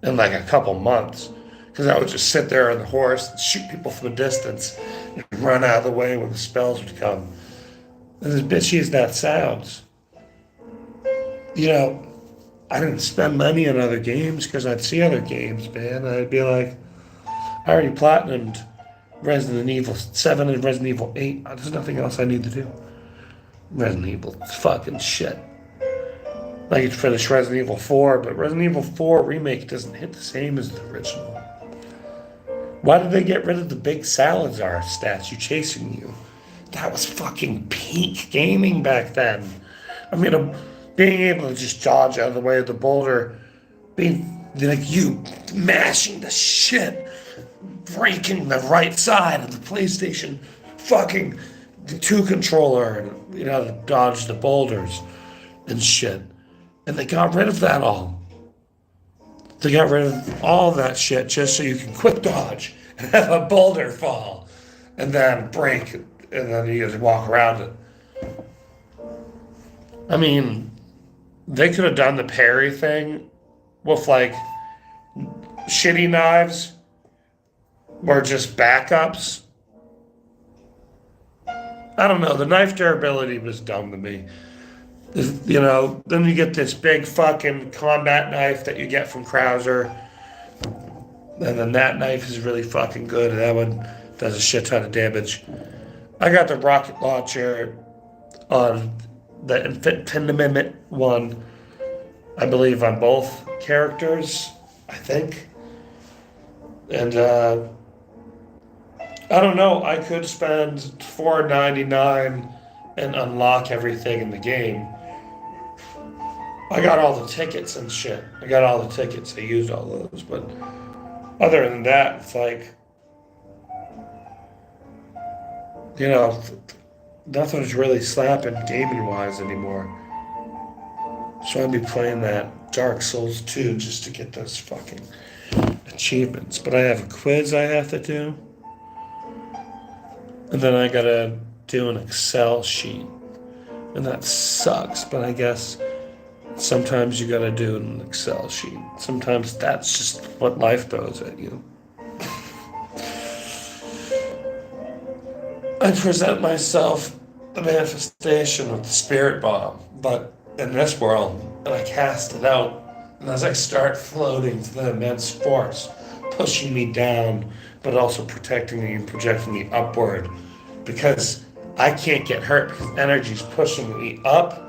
in a couple months. Because I would just sit there on the horse and shoot people from a distance and run out of the way when the spells would come. And as bitchy as that sounds, I didn't spend money on other games because I'd see other games, man. I'd be like, I already platinumed Resident Evil 7 and Resident Evil 8. There's nothing else I need to do. Resident Evil fucking shit. I could finish Resident Evil 4, but Resident Evil 4 Remake doesn't hit the same as the original. Why did they get rid of the big Salazar statue chasing you? That was fucking peak gaming back then. Being able to just dodge out of the way of the boulder, being you mashing the shit, breaking the right side of the PlayStation fucking the 2 controller and to dodge the boulders and shit. And they got rid of that all. They got rid of all that shit just so you can quick dodge and have a boulder fall and then break and then you just walk around it. I mean, they could have done the parry thing with like shitty knives or just backups. I don't know. The knife durability was dumb to me. Then you get this big fucking combat knife that you get from Krauser. And then that knife is really fucking good. And that one does a shit ton of damage. I got the rocket launcher on the Infiniment one, I believe, on both characters, I think. And I don't know. I could spend $4.99 and unlock everything in the game. I got all the tickets and shit. I got all the tickets. I used all those. But other than that, it's like, nothing's really slapping gaming-wise anymore. So I'd be playing that Dark Souls 2 just to get those fucking achievements. But I have a quiz I have to do. And then I gotta do an Excel sheet. And that sucks, but I guess sometimes you gotta do an Excel sheet. Sometimes that's just what life throws at you. I present myself the manifestation of the spirit bomb, but in this world, and I cast it out, and as I start floating to the immense force, pushing me down, but also protecting me and projecting me upward, because I can't get hurt because energy's pushing me up,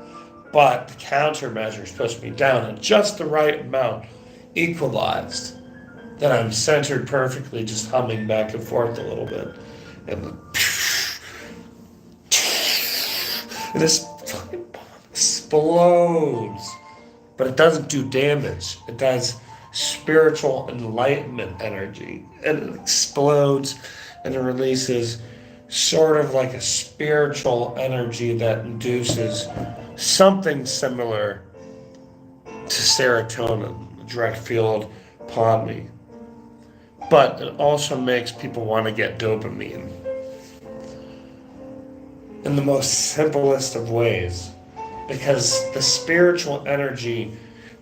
but the countermeasures push me down in just the right amount, equalized. Then I'm centered perfectly, just humming back and forth a little bit, and this fucking bomb explodes. But it doesn't do damage. It does spiritual enlightenment energy. And it explodes and it releases sort of like a spiritual energy that induces something similar to serotonin, a direct field upon me. But it also makes people want to get dopamine in the most simplest of ways, because the spiritual energy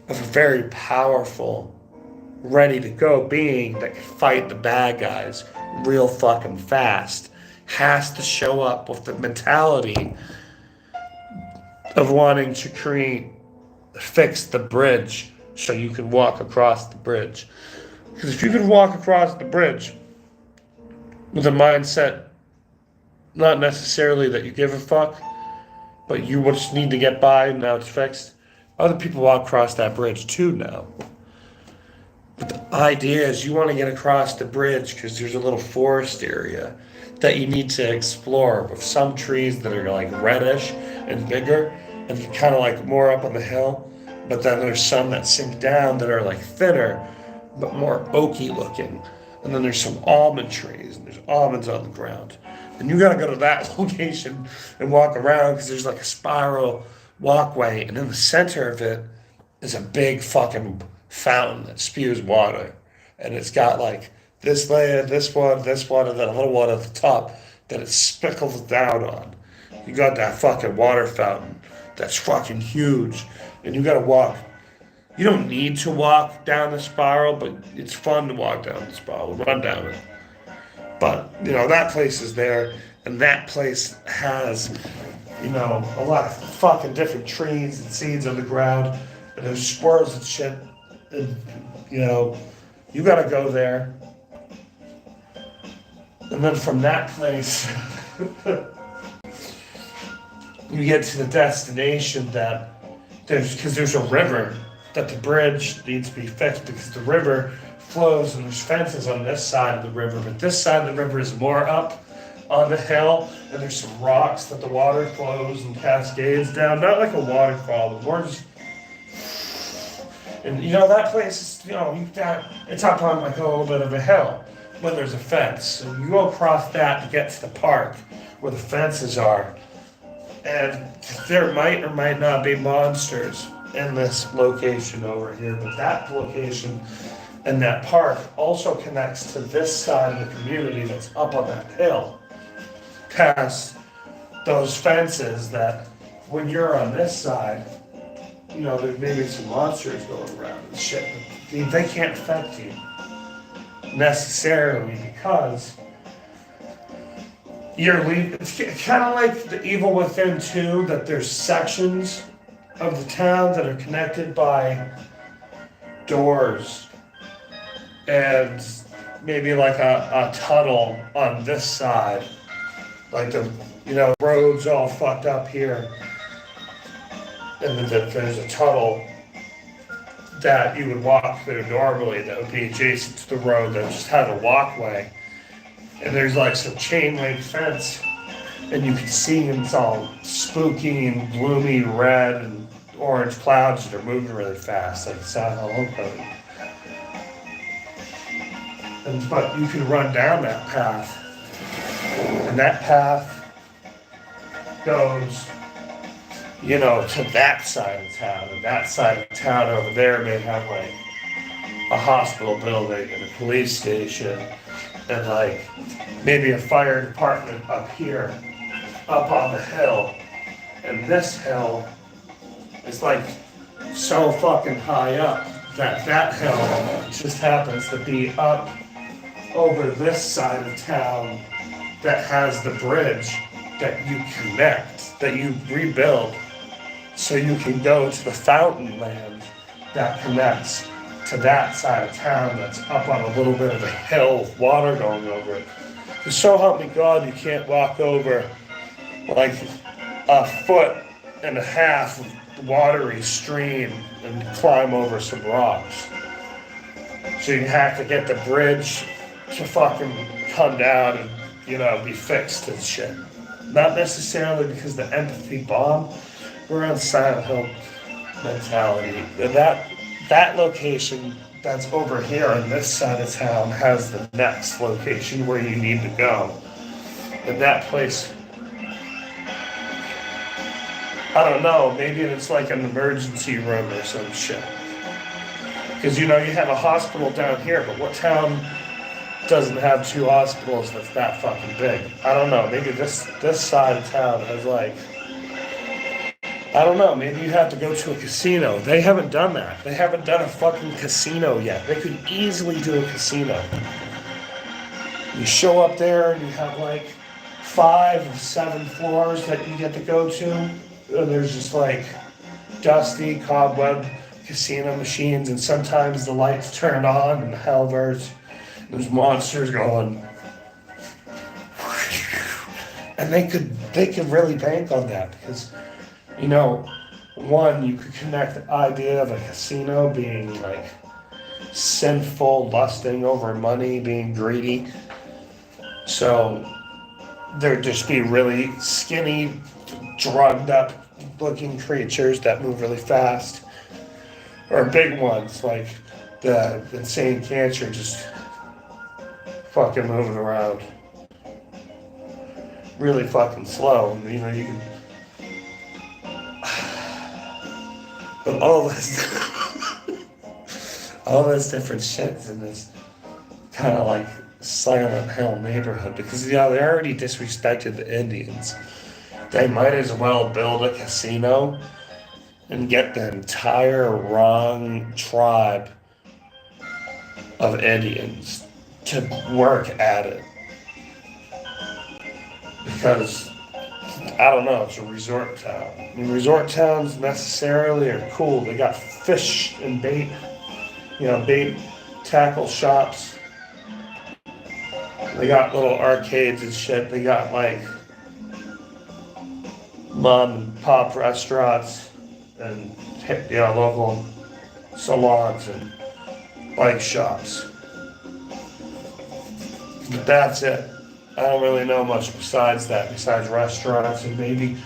of a very powerful, ready to go being that can fight the bad guys real fucking fast has to show up with the mentality of wanting to fix the bridge so you can walk across the bridge. Because if you can walk across the bridge with a mindset not necessarily that you give a fuck, but you just need to get by and now it's fixed, other people walk across that bridge too now. But the idea is you want to get across the bridge because there's a little forest area that you need to explore with some trees that are like reddish and bigger and kind of like more up on the hill. But then there's some that sink down that are like thinner but more oaky looking. And then there's some almond trees and there's almonds on the ground. And you gotta go to that location and walk around because there's like a spiral walkway, and in the center of it is a big fucking fountain that spews water. And it's got like this layer, this one, and then a little one at the top that it spickles down on. You got that fucking water fountain that's fucking huge. And you gotta walk. You don't need to walk down the spiral, but it's fun to walk down the spiral, run down it. But, that place is there, and that place has, a lot of fucking different trees and seeds on the ground, and there's squirrels and shit, and, you gotta go there. And then from that place, you get to the destination because there's a river, that the bridge needs to be fixed because the river flows and there's fences on this side of the river, but this side of the river is more up on the hill, and there's some rocks that the water flows and cascades down, not like a waterfall, but more just, and that place is, it's up on like a little bit of a hill when there's a fence, and you go across that to get to the park where the fences are. And there might or might not be monsters in this location over here, but that location and that park also connects to this side of the community that's up on that hill, past those fences that when you're on this side, you know, there may be some monsters going around and shit. But they can't affect you necessarily because you're leaving. It's kind of like the Evil Within 2, that there's sections of the town that are connected by doors and maybe like a tunnel on this side. Like the, you know, road's all fucked up here. And then there's a tunnel that you would walk through normally that would be adjacent to the road that just had a walkway. And there's like some chain link fence, and you can see it's all spooky and gloomy red and orange clouds that are moving really fast, like Silent Hill. But you can run down that path, and that path goes, you know, to that side of town, and that side of town over there may have like a hospital building and a police station and like maybe a fire department up here, up on the hill. And this hill is like so fucking high up that that hill just happens to be up over this side of town that has the bridge that you connect, that you rebuild, so you can go to the fountain land that connects to that side of town that's up on a little bit of a hill with water going over it. So help me God, you can't walk over like a foot and a half of watery stream and climb over some rocks. So you have to get the bridge to fucking come down and, you know, be fixed and shit. Not necessarily because the empathy bomb. We're on Silent Hill mentality. That location that's over here on this side of town has the next location where you need to go. And that place, I don't know, maybe it's like an emergency room or some shit. Because, you know, you have a hospital down here, but what town doesn't have two hospitals that's that fucking big? I don't know, maybe this side of town has like, I don't know, maybe you have to go to a casino. They haven't done that. They haven't done a fucking casino yet. They could easily do a casino. You show up there and you have like 5 or 7 floors that you get to go to. And there's just like dusty, cobweb casino machines, and sometimes the lights turn on and the hell there's monsters going. And they could really bank on that because, you know, one, you could connect the idea of a casino being like sinful, lusting over money, being greedy. So there'd just be really skinny, drugged up looking creatures that move really fast. Or big ones like the insane cancer just fucking moving around really fucking slow. You know, you can. But all this different shit in this kind of like Silent Hill neighborhood, because, you know, they already disrespected the Indians. They might as well build a casino and get the entire wrong tribe of Indians to work at it. Because, I don't know, it's a resort town. I mean, resort towns necessarily are cool. They got fish and bait, you know, bait tackle shops. They got little arcades and shit. They got like mom and pop restaurants and, you know, local salons and bike shops. But that's it. I don't really know much besides that, besides restaurants. And maybe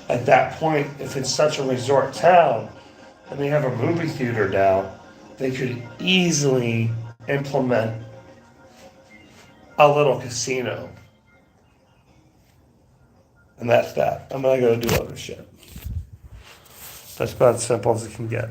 at that point, if it's such a resort town and they have a movie theater now, they could easily implement a little casino. And that's that. I'm not going to do other shit. That's about as simple as it can get.